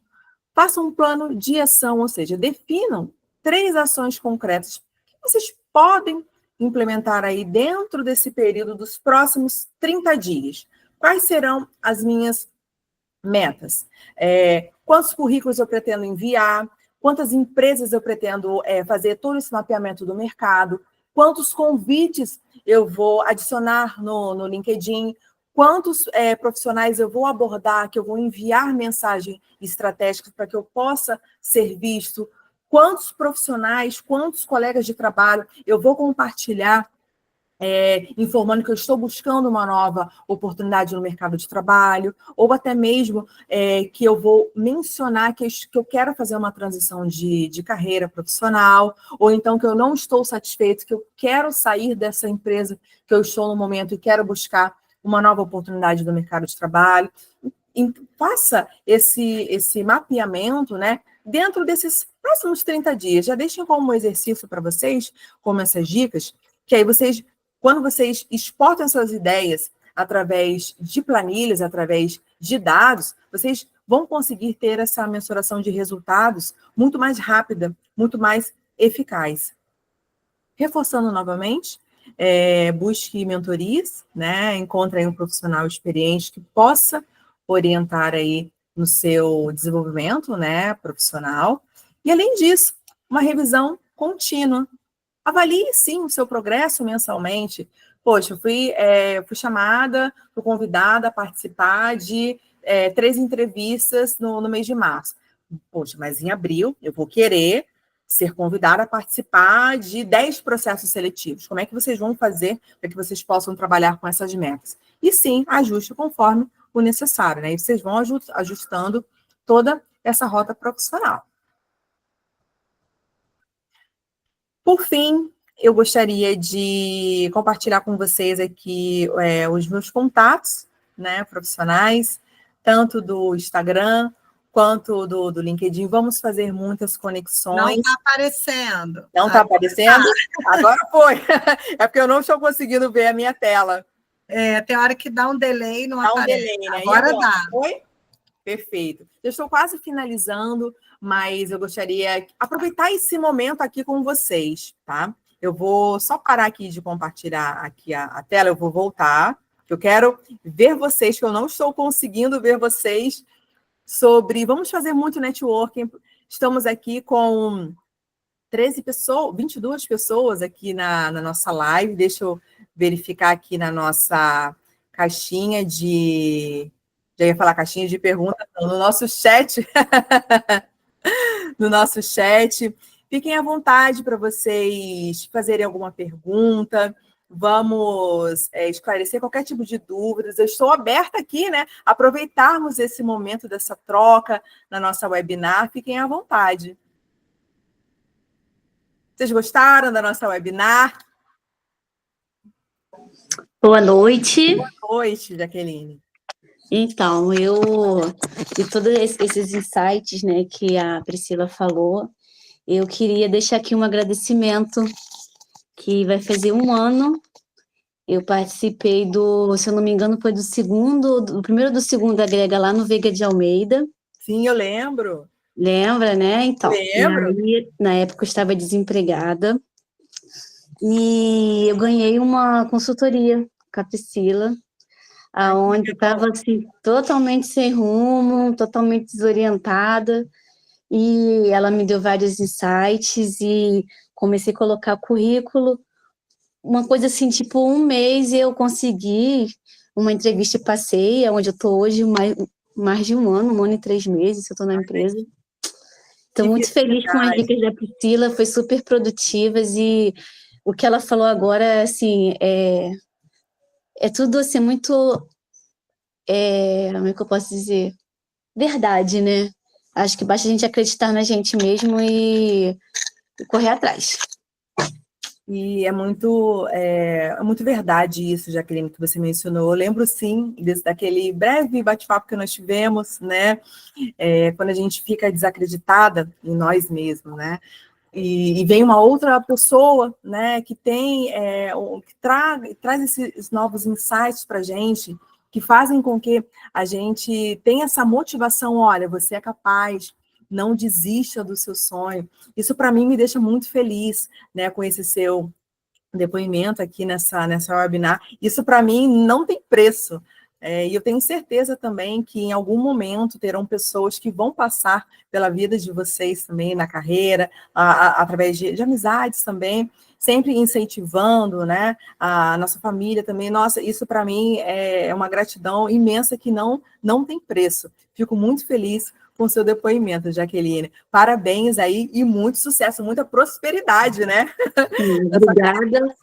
Façam um plano de ação, ou seja, definam 3 ações concretas que vocês podem implementar aí dentro desse período dos próximos 30 dias. Quais serão as minhas metas? Quantos currículos eu pretendo enviar? Quantas empresas eu pretendo fazer todo esse mapeamento do mercado? Quantos convites eu vou adicionar no LinkedIn? Quantos profissionais eu vou abordar, que eu vou enviar mensagem estratégica para que eu possa ser visto? Quantos profissionais, quantos colegas de trabalho eu vou compartilhar informando que eu estou buscando uma nova oportunidade no mercado de trabalho, ou até mesmo que eu vou mencionar que eu quero fazer uma transição de carreira profissional, ou então que eu não estou satisfeito, que eu quero sair dessa empresa que eu estou no momento e quero buscar uma nova oportunidade no mercado de trabalho. E faça esse mapeamento, né, dentro desses próximos 30 dias. Já deixem como exercício para vocês, como essas dicas, que aí vocês, quando vocês exportam suas ideias através de planilhas, através de dados, vocês vão conseguir ter essa mensuração de resultados muito mais rápida, muito mais eficaz. Reforçando novamente, busque mentorias, né? Encontre aí um profissional experiente que possa orientar aí no seu desenvolvimento, né, profissional. E, além disso, uma revisão contínua. Avalie, sim, o seu progresso mensalmente. Poxa, eu fui chamada, fui convidada a participar de 3 entrevistas no mês de março. Poxa, mas em abril eu vou querer ser convidada a participar de 10 processos seletivos. Como é que vocês vão fazer para que vocês possam trabalhar com essas metas? E sim, ajuste conforme o necessário, né? E vocês vão ajustando toda essa rota profissional. Por fim, eu gostaria de compartilhar com vocês aqui os meus contatos, né, profissionais, tanto do Instagram quanto do LinkedIn. Vamos fazer muitas conexões. Não está aparecendo. Não está aparecendo? Agora foi. É porque eu não estou conseguindo ver a minha tela. Tem hora que dá um delay, não dá aparece. Um delay, né? Agora dá. Foi? Perfeito. Eu estou quase finalizando, mas eu gostaria de aproveitar esse momento aqui com vocês, tá? Eu vou só parar aqui de compartilhar aqui a tela, eu vou voltar. Eu quero ver vocês, que eu não estou conseguindo ver vocês vamos fazer muito networking. Estamos aqui com 13 pessoas, 22 pessoas aqui na nossa live. Deixa eu verificar aqui na nossa caixinha de... Já ia falar caixinha de perguntas, no nosso chat. No nosso chat. Fiquem à vontade para vocês fazerem alguma pergunta. Vamos esclarecer qualquer tipo de dúvidas. Eu estou aberta aqui, né? Aproveitarmos esse momento dessa troca na nossa webinar. Fiquem à vontade. Vocês gostaram da nossa webinar? Boa noite. Boa noite, Jaqueline. Então, de todos esses insights, né, que a Priscila falou, eu queria deixar aqui um agradecimento, que vai fazer 1 ano. Eu participei se eu não me engano, foi do primeiro do segundo agrega lá no Veiga de Almeida. Sim, eu lembro. Lembra, né? Então, lembro. Na época eu estava desempregada e eu ganhei uma consultoria com a Priscila, aonde estava assim, totalmente sem rumo, totalmente desorientada, e ela me deu vários insights e comecei a colocar currículo, uma coisa assim, tipo 1 mês eu consegui uma entrevista e passei, onde eu estou hoje, mais de 1 ano, 1 ano e 3 meses, eu estou na empresa. Estou muito feliz com as dicas da Priscila, foi super produtivas, e o que ela falou agora, assim, é tudo assim, muito, como é que eu posso dizer? Verdade, né? Acho que basta a gente acreditar na gente mesmo e correr atrás. E é muito verdade isso, Jaqueline, que você mencionou. Eu lembro, sim, daquele breve bate-papo que nós tivemos, né? Quando a gente fica desacreditada em nós mesmos, né? E vem uma outra pessoa, né, que traz esses novos insights para a gente, que fazem com que a gente tenha essa motivação. Olha, você é capaz, não desista do seu sonho. Isso, para mim, me deixa muito feliz, né, com esse seu depoimento aqui nessa webinar. Isso, para mim, não tem preço. E eu tenho certeza também que em algum momento terão pessoas que vão passar pela vida de vocês também na carreira, através de amizades também, sempre incentivando, né, a nossa família também. Nossa, isso para mim é uma gratidão imensa que não tem preço. Fico muito feliz com o seu depoimento, Jaqueline. Parabéns aí e muito sucesso, muita prosperidade, né? Obrigada.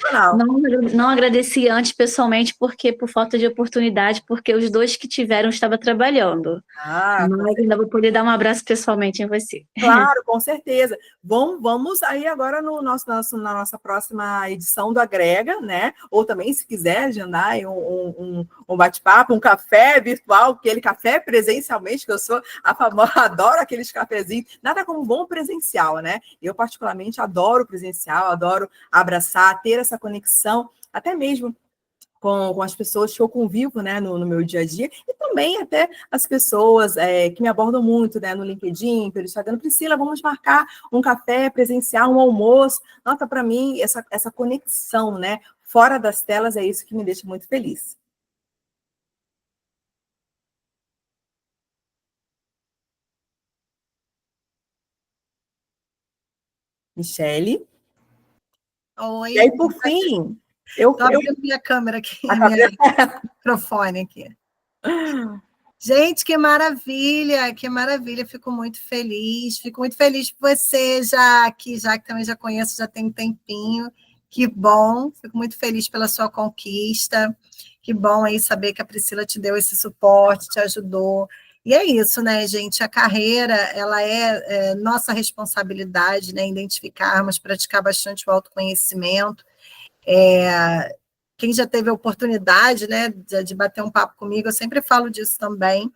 Não agradeci antes pessoalmente, porque por falta de oportunidade, porque os 2 que tiveram estavam trabalhando. Mas ainda vou poder dar um abraço pessoalmente em você. Claro, com certeza. Bom, vamos aí agora na nossa próxima edição do Agrega, né? Ou também, se quiser, agendar um bate-papo, um café virtual, aquele café presencialmente, que eu sou a famosa, adoro aqueles cafezinhos. Nada como bom presencial, né? Eu, particularmente, adoro presencial, adoro abraçar, ter essa conexão, até mesmo com as pessoas que eu convivo, né, no meu dia a dia, e também até as pessoas que me abordam muito, né, no LinkedIn, pelo Instagram. Priscila, vamos marcar um café presencial, um almoço. Nota, para mim, essa conexão, né, fora das telas, é isso que me deixa muito feliz. Michele? Oi. E aí, por fim, Estou abrindo minha câmera aqui, meu microfone aqui. Gente, que maravilha, fico muito feliz por você, já que também já conheço, já tem um tempinho, que bom, fico muito feliz pela sua conquista, que bom aí saber que a Priscila te deu esse suporte, te ajudou, e é isso, né, gente, a carreira, ela é nossa responsabilidade, né, identificarmos, praticar bastante o autoconhecimento. Quem já teve a oportunidade, né, de bater um papo comigo, eu sempre falo disso também,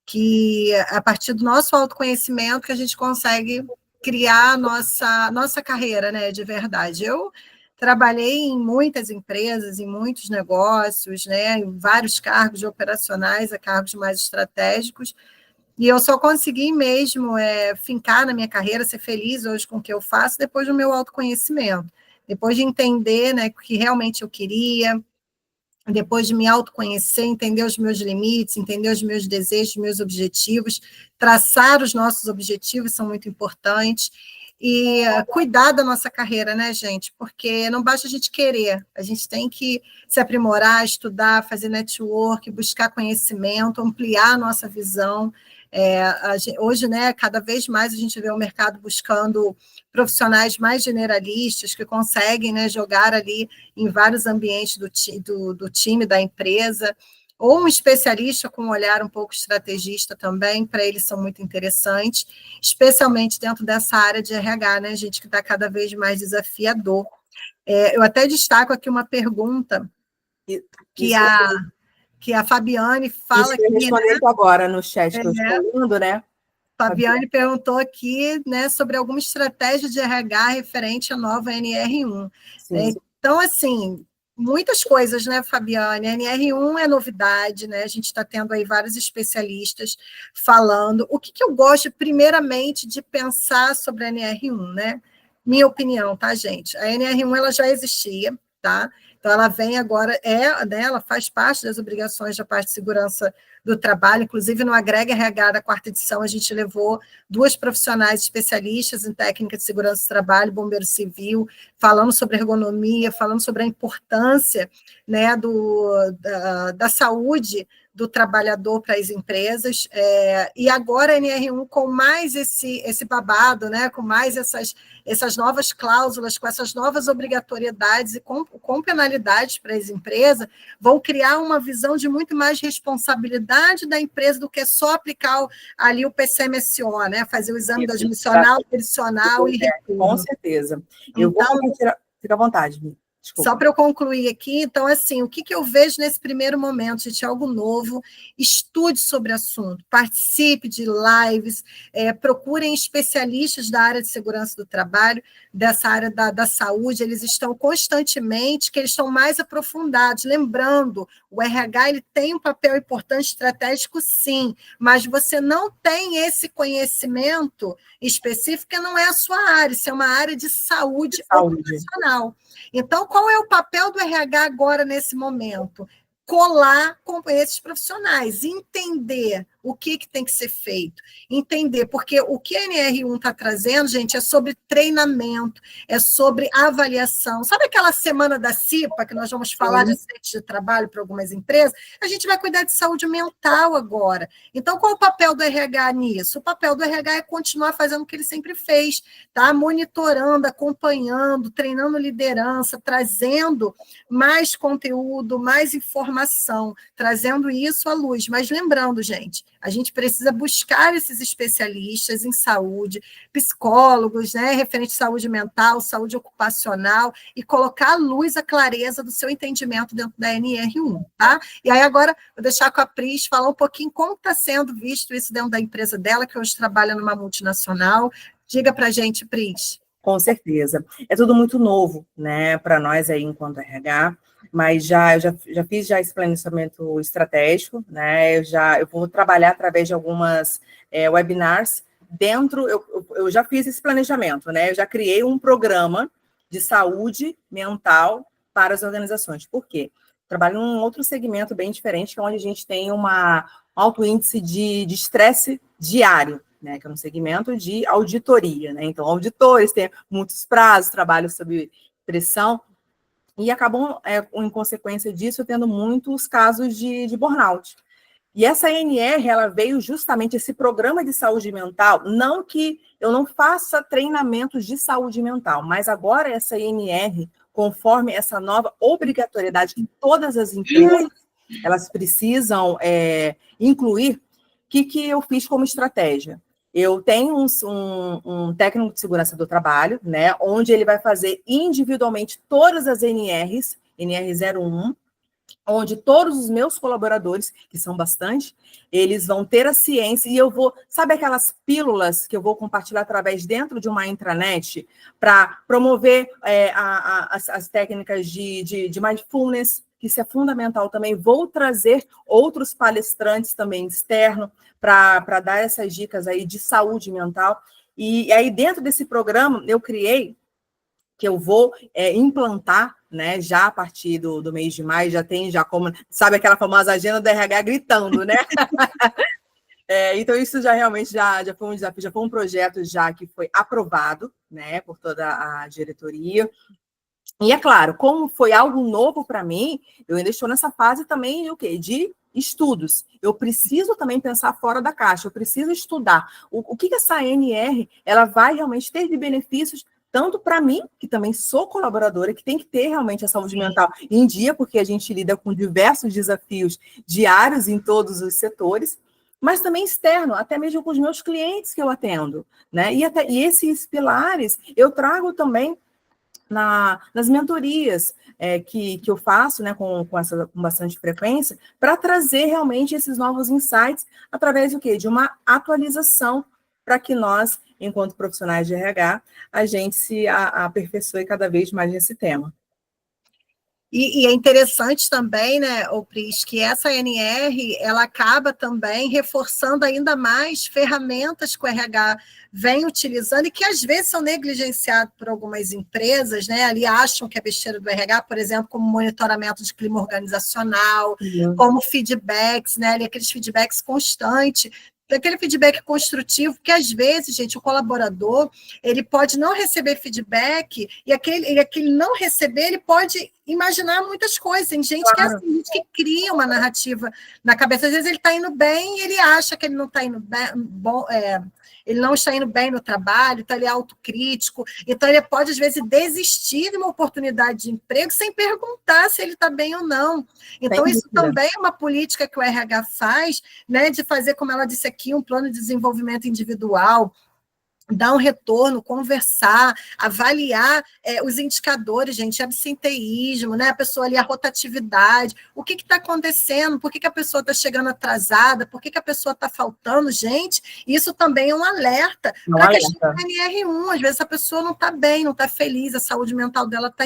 que a partir do nosso autoconhecimento que a gente consegue criar a nossa carreira, né, de verdade. Eu trabalhei em muitas empresas, em muitos negócios, né, em vários cargos operacionais, a cargos mais estratégicos, e eu só consegui mesmo fincar na minha carreira, ser feliz hoje com o que eu faço, depois do meu autoconhecimento, depois de entender, né, o que realmente eu queria, depois de me autoconhecer, entender os meus limites, entender os meus desejos, meus objetivos, traçar os nossos objetivos são muito importantes, e cuidar da nossa carreira, né, gente? Porque não basta a gente querer, a gente tem que se aprimorar, estudar, fazer network, buscar conhecimento, ampliar a nossa visão. Hoje, né, cada vez mais a gente vê o mercado buscando profissionais mais generalistas que conseguem, né, jogar ali em vários ambientes do time, da empresa, ou um especialista com um olhar um pouco estrategista também, para eles são muito interessantes, especialmente dentro dessa área de RH, né, gente, que está cada vez mais desafiador. Eu até destaco aqui uma pergunta que a Fabiane fala aqui. Respondendo agora no chat que eu estou lendo, né? Fabiane perguntou aqui, né, sobre alguma estratégia de RH referente à nova NR1. Sim. Então, assim, muitas coisas, né, Fabiane? A NR1 é novidade, né? A gente está tendo aí vários especialistas falando. O que eu gosto, primeiramente, de pensar sobre a NR1, né? Minha opinião, tá, gente? A NR1 ela já existia, tá? Então, ela vem agora, né, ela faz parte das obrigações da parte de segurança do trabalho, inclusive no Agrega RH da 4ª edição, a gente levou 2 profissionais especialistas em técnica de segurança do trabalho, bombeiro civil, falando sobre ergonomia, falando sobre a importância, né, da saúde do trabalhador para as empresas, e agora a NR1 com mais esse babado, né, com mais essas novas cláusulas, com essas novas obrigatoriedades e com penalidades para as empresas, vão criar uma visão de muito mais responsabilidade da empresa do que só aplicar ali o PCMSO, né, fazer o exame da admissional, pericional e retorno. Com certeza. Eu vou compartilhar, fica à vontade, desculpa. Só para eu concluir aqui, então, assim, o que eu vejo nesse primeiro momento, gente, algo novo, estude sobre o assunto, participe de lives, procurem especialistas da área de segurança do trabalho, dessa área da saúde, eles estão constantemente, que eles estão mais aprofundados, lembrando, o RH ele tem um papel importante, estratégico, sim, mas você não tem esse conhecimento específico, que não é a sua área, isso é uma área de saúde ocupacional. Então, qual é o papel do RH agora, nesse momento? Colar com esses profissionais, entender o que tem que ser feito, entender, porque o que a NR1 está trazendo, gente, é sobre treinamento, é sobre avaliação. Sabe aquela semana da CIPA, que nós vamos falar de acidentes de trabalho para algumas empresas? A gente vai cuidar de saúde mental agora. Então, qual é o papel do RH nisso? O papel do RH é continuar fazendo o que ele sempre fez, tá? Monitorando, acompanhando, treinando liderança, trazendo mais conteúdo, mais informação, trazendo isso à luz. Mas lembrando, gente, a gente precisa buscar esses especialistas em saúde, psicólogos, né, referente à saúde mental, saúde ocupacional, e colocar à luz a clareza do seu entendimento dentro da NR1, tá? E aí agora vou deixar com a Pris falar um pouquinho como está sendo visto isso dentro da empresa dela, que hoje trabalha numa multinacional. Diga para a gente, Pris. Com certeza. É tudo muito novo, né, para nós aí enquanto RH, mas eu já fiz esse planejamento estratégico, né, eu vou trabalhar através de algumas webinars eu já fiz esse planejamento, né, eu já criei um programa de saúde mental para as organizações. Por quê? Trabalho num outro segmento bem diferente, que é onde a gente tem um alto índice de estresse diário, né, que é um segmento de auditoria, né? Então, auditores têm muitos prazos, trabalham sob pressão, e acabam, em consequência disso, tendo muitos casos de burnout. E essa NR, ela veio justamente, esse programa de saúde mental, não que eu não faça treinamentos de saúde mental, mas agora essa NR, conforme essa nova obrigatoriedade que todas as empresas, elas precisam incluir, o que eu fiz como estratégia? Eu tenho um técnico de segurança do trabalho, né, onde ele vai fazer individualmente todas as NRs, NR01, onde todos os meus colaboradores, que são bastante, eles vão ter a ciência, e eu vou, sabe aquelas pílulas que eu vou compartilhar através dentro de uma intranet para promover as técnicas de mindfulness, que isso é fundamental também. Vou trazer outros palestrantes também externos para dar essas dicas aí de saúde mental. E aí, dentro desse programa, eu criei, que eu vou implantar, né, já a partir do mês de maio, já como, sabe aquela famosa agenda do RH gritando, né? Então, isso já realmente já foi um desafio, já foi um projeto já que foi aprovado, né, por toda a diretoria. E é claro, como foi algo novo para mim, eu ainda estou nessa fase também de estudos. Eu preciso também pensar fora da caixa, eu preciso estudar o que essa ANR ela vai realmente ter de benefícios, tanto para mim, que também sou colaboradora, que tem que ter realmente a saúde mental em dia, porque a gente lida com diversos desafios diários em todos os setores, mas também externo, até mesmo com os meus clientes que eu atendo, né? E esses pilares eu trago também nas mentorias que eu faço, né, com bastante frequência, para trazer realmente esses novos insights através do quê? De uma atualização para que nós, enquanto profissionais de RH, a gente se aperfeiçoe cada vez mais nesse tema. E é interessante também, né, Pris, que essa ANR, ela acaba também reforçando ainda mais ferramentas que o RH vem utilizando e que às vezes são negligenciadas por algumas empresas, né, ali acham que é besteira do RH, por exemplo, como monitoramento de clima organizacional, como feedbacks, né, ali aqueles feedbacks constantes, aquele feedback construtivo, porque às vezes, gente, o colaborador, ele pode não receber feedback, e aquele não receber, ele pode imaginar muitas coisas. Tem gente que é assim, gente que cria uma narrativa na cabeça. Às vezes ele está indo bem e ele acha que ele não está indo bem, ele não está indo bem no trabalho, então ele é autocrítico, então ele pode, às vezes, desistir de uma oportunidade de emprego sem perguntar se ele está bem ou não. Então, isso também é uma política que o RH faz, né, de fazer, como ela disse aqui, um plano de desenvolvimento individual, dar um retorno, conversar, avaliar os indicadores, gente, absenteísmo, né? A pessoa ali, a rotatividade, o que está acontecendo, por que a pessoa está chegando atrasada, por que a pessoa está faltando, gente, isso também é um alerta para a questão do NR1, às vezes a pessoa não está bem, não está feliz, a saúde mental dela está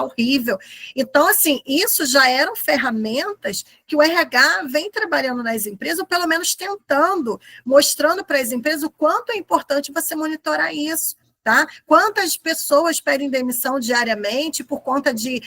horrível. Então, assim, isso já eram ferramentas que o RH vem trabalhando nas empresas, ou pelo menos tentando, mostrando para as empresas o quanto é importante você monitorar isso. Tá? Quantas pessoas pedem demissão diariamente por conta de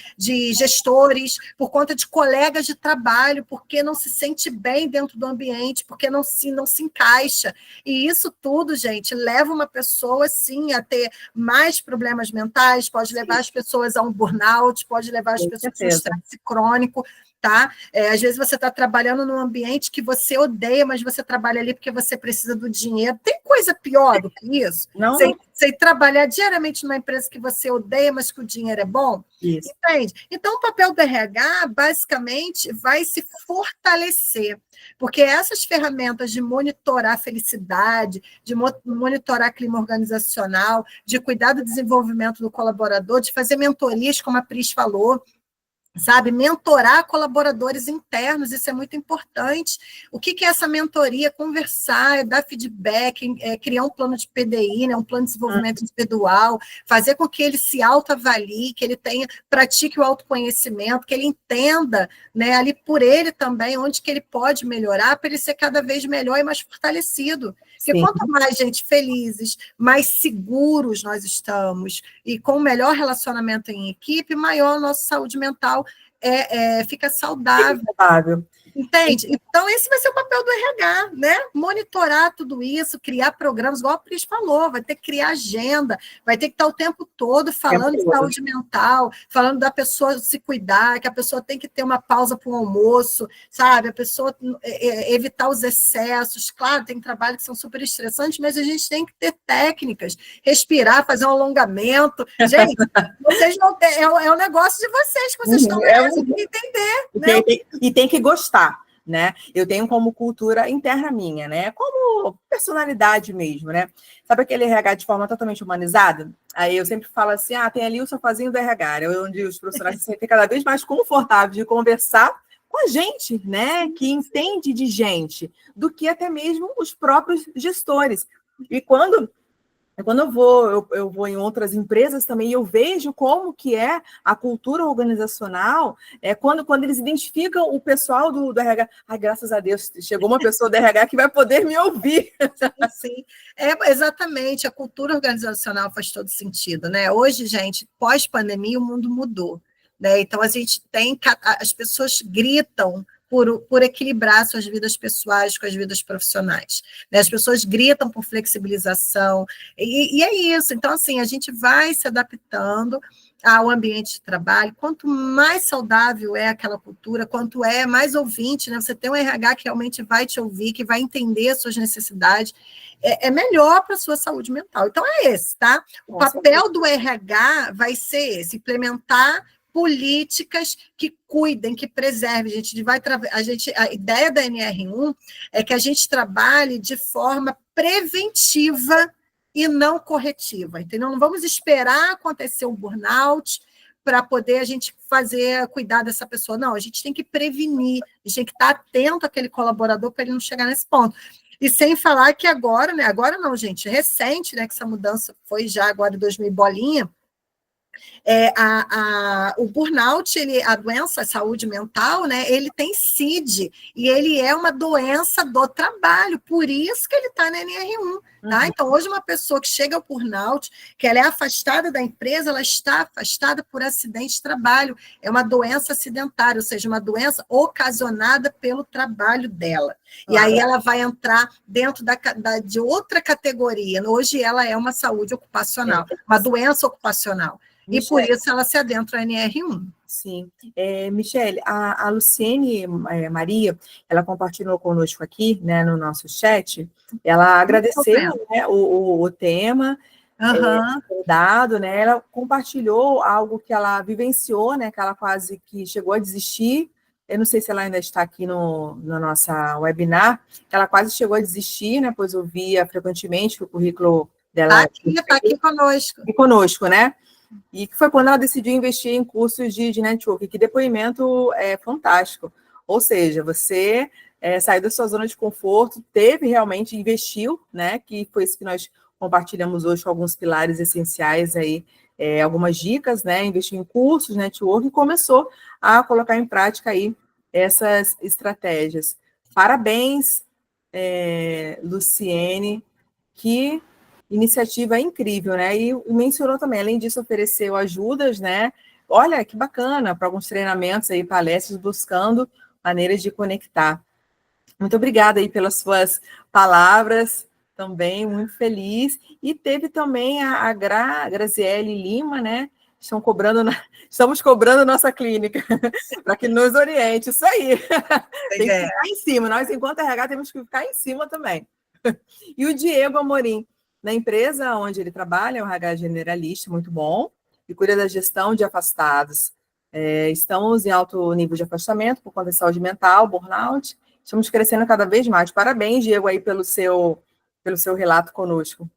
gestores, por conta de colegas de trabalho, porque não se sente bem dentro do ambiente, porque não se encaixa. E isso tudo, gente, leva uma pessoa, sim, a ter mais problemas mentais, pode levar as pessoas a um burnout, pode levar as pessoas a um estresse crônico. Tá? Às vezes você está trabalhando num ambiente que você odeia, mas você trabalha ali porque você precisa do dinheiro. Tem coisa pior do que isso? Não. Você trabalhar diariamente numa empresa que você odeia, mas que o dinheiro é bom? Isso. Entende? Então, o papel do RH, basicamente, vai se fortalecer, porque essas ferramentas de monitorar a felicidade, de monitorar clima organizacional, de cuidar do desenvolvimento do colaborador, de fazer mentorias, como a Pris falou, sabe, mentorar colaboradores internos, isso é muito importante. O que é essa mentoria? Conversar, dar feedback, criar um plano de PDI, né, um plano de desenvolvimento individual, fazer com que ele se autoavalie, que ele pratique o autoconhecimento, que ele entenda, né, ali por ele também, onde que ele pode melhorar, para ele ser cada vez melhor e mais fortalecido. Porque quanto mais gente felizes, mais seguros nós estamos, e com melhor relacionamento em equipe, maior a nossa saúde mental fica saudável. Entende? Então, esse vai ser o papel do RH, né? Monitorar tudo isso, criar programas, igual a Pris falou, vai ter que criar agenda, vai ter que estar o tempo todo falando de saúde mental, falando da pessoa se cuidar, que a pessoa tem que ter uma pausa para o almoço, sabe? A pessoa evitar os excessos. Claro, tem trabalhos que são super estressantes, mas a gente tem que ter técnicas, respirar, fazer um alongamento. Gente, vocês não é um negócio de vocês, que vocês estão merecendo entender. Né? E tem que gostar. Né? Eu tenho como cultura interna minha, né? Como personalidade mesmo, né? Sabe aquele RH de forma totalmente humanizada? Aí eu sempre falo assim, tem ali o sofazinho do RH, né? Onde os profissionais se sentem cada vez mais confortáveis de conversar com a gente, né? Que entende de gente, do que até mesmo os próprios gestores. E quando eu vou em outras empresas também, eu vejo como que é a cultura organizacional, quando eles identificam o pessoal do RH. Ai, graças a Deus, chegou uma pessoa do RH que vai poder me ouvir. Sim, exatamente, a cultura organizacional faz todo sentido, né? Hoje, gente, pós-pandemia, o mundo mudou. Né? Então, a gente tem, as pessoas gritam por equilibrar suas vidas pessoais com as vidas profissionais. Né? As pessoas gritam por flexibilização, e é isso. Então, assim, a gente vai se adaptando ao ambiente de trabalho. Quanto mais saudável é aquela cultura, quanto mais ouvinte, né? Você tem um RH que realmente vai te ouvir, que vai entender as suas necessidades, é melhor para a sua saúde mental. Então, é esse, tá? O papel do RH vai ser esse, implementar políticas que cuidem, que preservem. A ideia da NR1 é que a gente trabalhe de forma preventiva e não corretiva, entendeu? Não vamos esperar acontecer um burnout para poder a gente cuidar dessa pessoa. Não, a gente tem que prevenir, a gente tem que estar atento àquele colaborador para ele não chegar nesse ponto. E sem falar que agora, né? Agora não, gente, recente, né? Que essa mudança foi já agora em 2000 bolinha. O burnout, a doença, a saúde mental, né, ele tem CID, e ele é uma doença do trabalho, por isso que ele está na NR1. Tá? Então, hoje, uma pessoa que chega ao burnout, que ela é afastada da empresa, ela está afastada por acidente de trabalho, é uma doença acidentária, ou seja, uma doença ocasionada pelo trabalho dela. E aí ela vai entrar dentro de outra categoria. Hoje, ela é uma saúde ocupacional, uma doença ocupacional. Michele, e por isso ela se adentra ao NR1. Sim. Michele, a Luciene Maria, ela compartilhou conosco aqui, né, no nosso chat, ela agradeceu, né, o tema, dado, né, ela compartilhou algo que ela vivenciou, né, que ela quase que chegou a desistir. Eu não sei se ela ainda está aqui na nossa webinar, ela quase chegou a desistir, né, pois eu via frequentemente que o currículo dela... Está aqui conosco. E conosco, né? E que foi quando ela decidiu investir em cursos de network. Que depoimento fantástico. Ou seja, você saiu da sua zona de conforto, realmente investiu, né? Que foi isso que nós compartilhamos hoje com alguns pilares essenciais aí, algumas dicas, né? Investiu em cursos, network, e começou a colocar em prática aí essas estratégias. Parabéns, Luciene, que iniciativa incrível, né? E mencionou também, além disso, ofereceu ajudas, né? Olha, que bacana, para alguns treinamentos aí, palestras, buscando maneiras de conectar. Muito obrigada aí pelas suas palavras, também, muito feliz. E teve também a Graziele Lima, né? Estamos cobrando nossa clínica, para que nos oriente, isso aí. Tem que ficar em cima, nós, enquanto RH, temos que ficar em cima também. E o Diego Amorim, na empresa onde ele trabalha, é um RH generalista, muito bom, e cuida da gestão de afastados. Estamos em alto nível de afastamento por conta de saúde mental, burnout. Estamos crescendo cada vez mais. Parabéns, Diego, aí pelo seu relato conosco.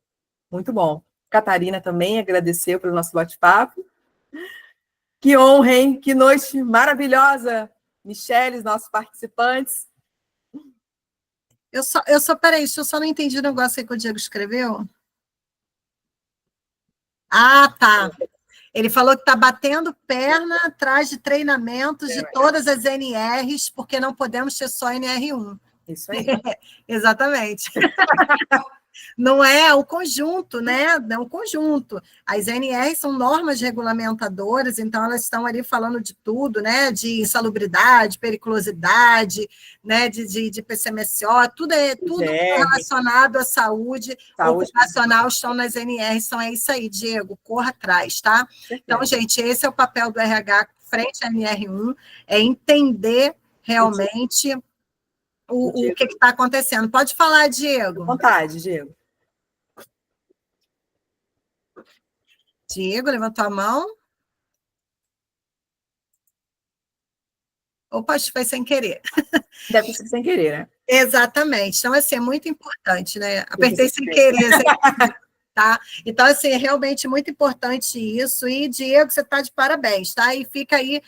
Muito bom. Catarina também agradeceu pelo nosso bate-papo. Que honra, hein? Que noite maravilhosa. Michele, nossos participantes. Peraí, eu só não entendi o negócio aí que o Diego escreveu. Ah, tá. Ele falou que está batendo perna atrás de treinamentos de todas as NRs, porque não podemos ter só NR1. Isso aí. Exatamente. Não é o conjunto, né? É um conjunto. As NRs são normas regulamentadoras, então elas estão ali falando de tudo, né? De insalubridade, periculosidade, né? De PCMSO, tudo relacionado à saúde ocupacional estão nas NRs, então é isso aí, Diego, corra atrás, tá? Então, gente, esse é o papel do RH frente à NR1, é entender realmente o que está acontecendo. Pode falar, Diego. À vontade, Diego. Diego, levantou a mão. Opa, acho que foi sem querer. Deve ser sem querer, né? Exatamente. Então, assim, é muito importante, né? Apertei sem querer, tá? Então, assim, é realmente muito importante isso. E, Diego, você está de parabéns, tá? E fica aí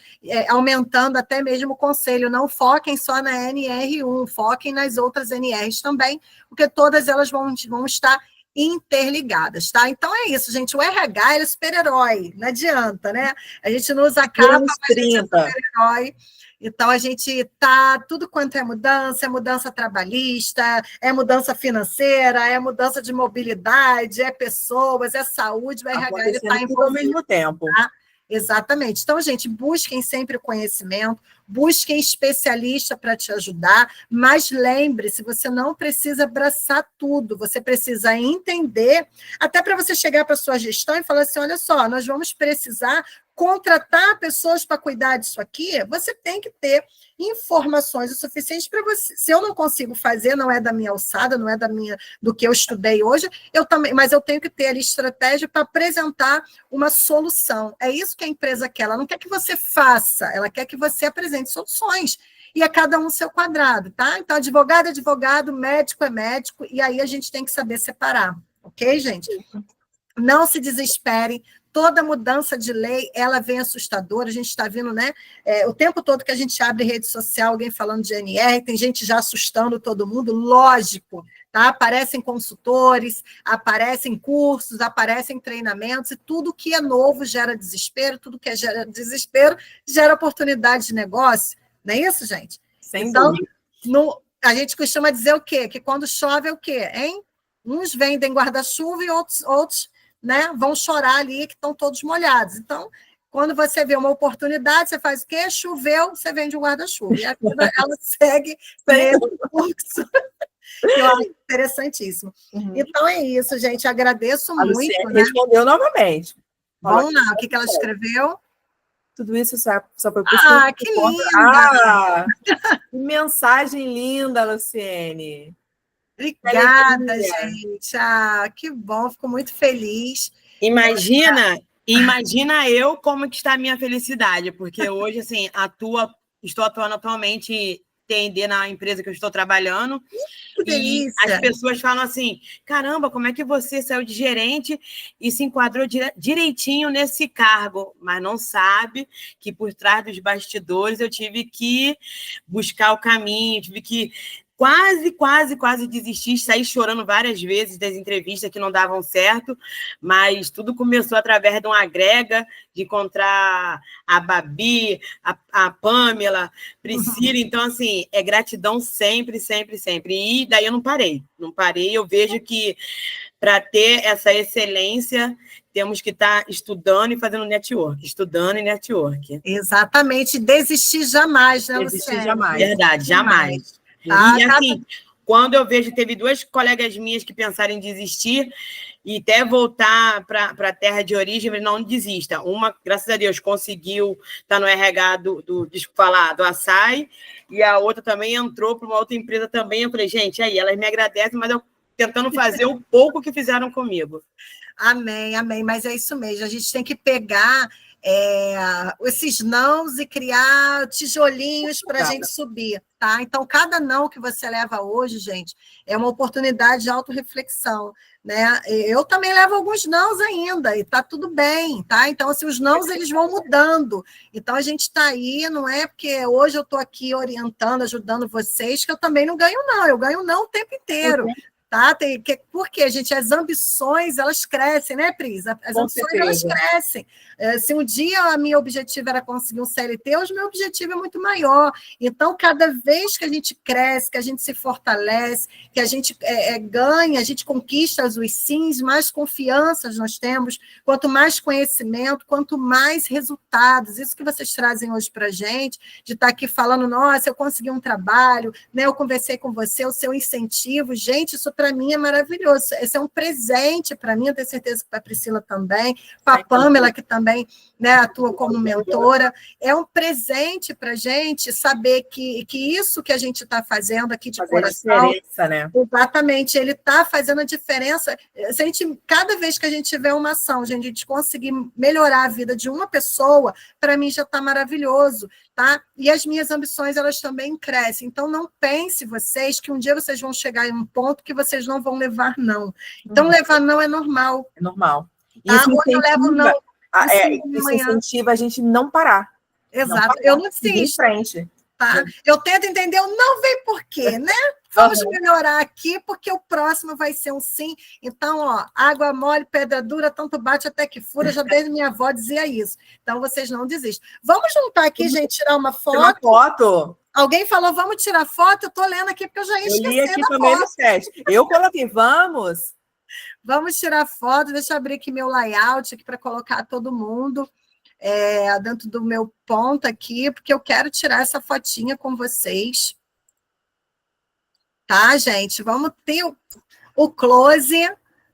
aumentando até mesmo o conselho. Não foquem só na NR1, foquem nas outras NRs também, porque todas elas vão estar interligadas, tá? Então é isso, gente. O RH é super-herói, não adianta, né? A gente não usa capa, mas a gente é super-herói. Então, a gente tá tudo quanto é mudança trabalhista, é mudança financeira, é mudança de mobilidade, é pessoas, é saúde, o RH está envolvido ao mesmo tempo. Tá? Exatamente. Então, gente, busquem sempre o conhecimento, busquem especialista para te ajudar, mas lembre-se, você não precisa abraçar tudo, você precisa entender, até para você chegar para a sua gestão e falar assim, olha só, nós vamos precisar contratar pessoas para cuidar disso aqui, você tem que ter informações o suficiente para você. Se eu não consigo fazer, não é da minha alçada, não é do que eu estudei hoje, eu também, mas eu tenho que ter ali estratégia para apresentar uma solução. É isso que a empresa quer. Ela não quer que você faça, ela quer que você apresente soluções. E a cada um seu quadrado, tá? Então, advogado é advogado, médico é médico, e aí a gente tem que saber separar, ok, gente? Não se desesperem. Toda mudança de lei, ela vem assustadora, a gente está vendo, né? O tempo todo que a gente abre rede social, alguém falando de NR, tem gente já assustando todo mundo, lógico, tá? Aparecem consultores, aparecem cursos, aparecem treinamentos, e tudo que é novo gera desespero, tudo que gera desespero gera oportunidade de negócio, não é isso, gente? Sem dúvida. A gente costuma dizer o quê? Que quando chove é o quê, hein? Uns vendem guarda-chuva e outros né, vão chorar ali, que estão todos molhados. Então, quando você vê uma oportunidade, você faz o quê? Choveu, você vende um guarda-chuva. E a vida, ela segue nesse fluxo, que eu acho interessantíssimo. Então, é isso, gente. Agradeço muito. Luciene respondeu novamente. Vamos lá, o que ela escreveu? Tudo isso só foi possível. Que linda! Que mensagem linda, Luciene. Obrigada, gente. Que bom, fico muito feliz. Imagina eu como que está a minha felicidade, porque hoje, assim, estou atuando atualmente TND na empresa que eu estou trabalhando. Que delícia. E as pessoas falam assim, caramba, como é que você saiu de gerente e se enquadrou direitinho nesse cargo? Mas não sabe que por trás dos bastidores eu tive que buscar o caminho, tive que quase desistir, saí chorando várias vezes das entrevistas que não davam certo, mas tudo começou através de uma agrega, de encontrar a Babi, a Pamela, Priscila, então, assim, é gratidão sempre, sempre, sempre. E daí eu não parei, eu vejo que para ter essa excelência, temos que estar estudando e fazendo network, estudando e network. Exatamente, desistir jamais, né, Luciene? Desistir jamais. Verdade, jamais. E assim, quando eu vejo, teve 2 colegas minhas que pensaram em desistir e até voltar para a terra de origem, mas não desista. Uma, graças a Deus, conseguiu estar no RH do Açaí, e a outra também entrou para uma outra empresa também. Eu falei, gente, aí, elas me agradecem, mas eu tentando fazer o pouco que fizeram comigo. Amém, amém, mas é isso mesmo, a gente tem que pegar esses nãos e criar tijolinhos para a gente subir, tá? Então, cada não que você leva hoje, gente, é uma oportunidade de autorreflexão, né? Eu também levo alguns nãos ainda, e tá tudo bem, tá? Então, assim, os nãos, eles vão mudando. Então, a gente está aí, não é porque hoje eu estou aqui orientando, ajudando vocês, que eu também não ganho não, eu ganho não o tempo inteiro. Tá? Porque, gente, as ambições, elas crescem, né, Pris? As ambições, elas crescem. Se um dia a minha objetivo era conseguir um CLT, hoje meu objetivo é muito maior. Então, cada vez que a gente cresce, que a gente se fortalece, que a gente ganha, a gente conquista os sims, mais confianças nós temos, quanto mais conhecimento, quanto mais resultados. Isso que vocês trazem hoje para a gente, de estar aqui falando, nossa, eu consegui um trabalho, né? Eu conversei com você, o seu incentivo. Gente, isso para mim é maravilhoso. Esse é um presente para mim, eu tenho certeza que para a Priscila também, para a Pamela, que também, né, atua como mentora. É um presente para a gente saber que isso que a gente está fazendo aqui de coração, né? Exatamente, ele está fazendo a diferença. Se a gente, cada vez que a gente tiver uma ação, a gente conseguir melhorar a vida de uma pessoa, para mim já está maravilhoso. Tá? E as minhas ambições, elas também crescem. Então, não pense vocês que um dia vocês vão chegar em um ponto que vocês não vão levar não. Então, levar não é normal. É normal. Tá? Isso eu levo não. Isso incentiva a gente não parar. Exato. Não parar, eu não desisto. Tá? Eu tento entender o não vem por quê, né? Vamos melhorar aqui, porque o próximo vai ser um sim. Então, ó, água mole, pedra dura, tanto bate até que fura. Já desde minha avó dizia isso. Então, vocês não desistem. Vamos juntar aqui, gente, tirar uma foto. Uma foto. Alguém falou, vamos tirar foto? Eu estou lendo aqui, porque eu já ia esquecer li aqui da também foto. No chat. Eu coloquei, vamos. Vamos tirar foto. Deixa eu abrir aqui meu layout aqui para colocar todo mundo. dentro do meu ponto aqui, porque eu quero tirar essa fotinha com vocês. Tá, gente? Vamos ter o close,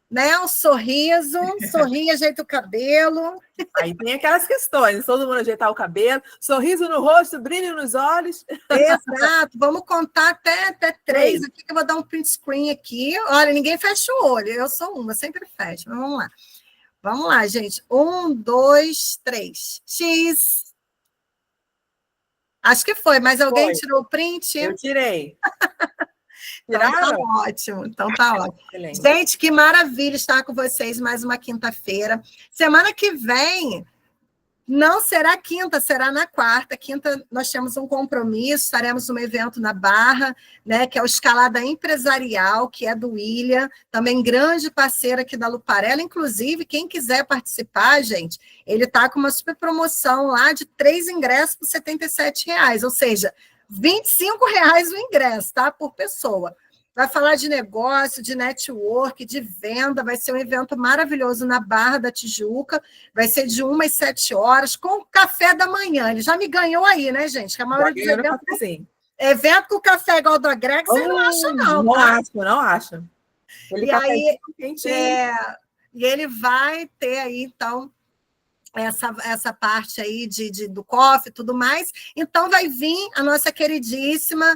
né? Um sorriso, sorri, ajeita o cabelo. Aí tem aquelas questões, todo mundo ajeitar o cabelo, sorriso no rosto, brilho nos olhos. Exato, vamos contar até 3 aqui, que eu vou dar um print screen aqui. Olha, ninguém fecha o olho, eu sou uma, sempre fecho, mas vamos lá. Vamos lá, gente. 1, 2, 3. X. Acho que foi, mas alguém tirou o print? Eu tirei. Então tá ótimo, então tá ótimo. Excelente. Gente, que maravilha estar com vocês mais uma quinta-feira. Semana que vem não será quinta, será na quarta. Quinta nós temos um compromisso, estaremos num evento na Barra, né, que é o Escalada Empresarial, que é do William, também grande parceiro aqui da Luparella. Inclusive, quem quiser participar, gente, ele está com uma super promoção lá de 3 ingressos por R$ 77,00, ou seja, R$ 25,00 o ingresso, tá? Por pessoa. Vai falar de negócio, de network, de venda, vai ser um evento maravilhoso na Barra da Tijuca, vai ser de 1 às 7 horas, com café da manhã. Ele já me ganhou aí, né, gente? Que a maioria dos eventos... Evento com café igual do Agreg, você não acha, não, tá? Não acho. E aí, e ele vai ter aí, então... Essa parte aí do coffee e tudo mais. Então, vai vir a nossa queridíssima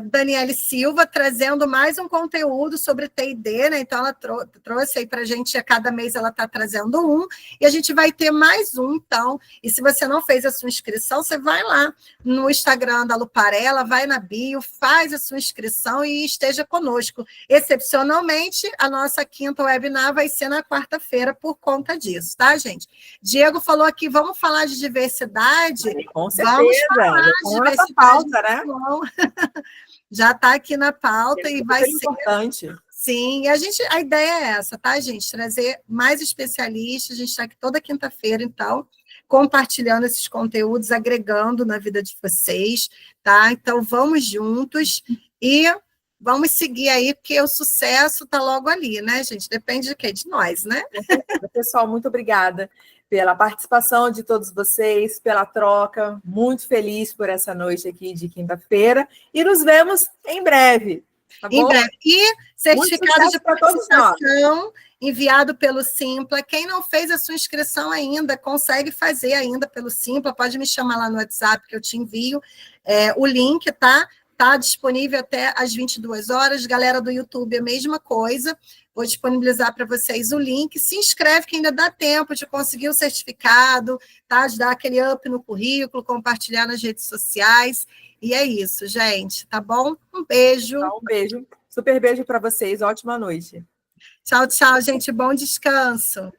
Daniele Silva, trazendo mais um conteúdo sobre T&D, né? Então, ela trouxe aí para a gente, a cada mês ela está trazendo um, e a gente vai ter mais um, então. E se você não fez a sua inscrição, você vai lá no Instagram da Luparella, vai na bio, faz a sua inscrição e esteja conosco. Excepcionalmente, a nossa quinta webinar vai ser na quarta-feira por conta disso, tá, gente? Diego falou aqui, vamos falar de diversidade? Com certeza. Vamos falar de diversidade. Pauta, né? Já está aqui na pauta e vai ser importante. Sim, a ideia é essa, tá, gente? Trazer mais especialistas, a gente está aqui toda quinta-feira, então, compartilhando esses conteúdos, agregando na vida de vocês, tá? Então, vamos juntos e vamos seguir aí, porque o sucesso está logo ali, né, gente? Depende de quê? De nós, né? Pessoal, muito obrigada pela participação de todos vocês, pela troca. Muito feliz por essa noite aqui de quinta-feira. E nos vemos em breve. Tá bom? Em breve. E certificado de participação enviado pelo Simpla. Quem não fez a sua inscrição ainda, consegue fazer ainda pelo Simpla. Pode me chamar lá no WhatsApp que eu te envio o link, tá? Está disponível até às 22 horas. Galera do YouTube, a mesma coisa. Vou disponibilizar para vocês o link. Se inscreve que ainda dá tempo de conseguir o certificado, tá? De dar aquele up no currículo, compartilhar nas redes sociais. E é isso, gente. Tá bom? Um beijo. Um beijo. Super beijo para vocês. Ótima noite. Tchau, tchau, gente. Bom descanso.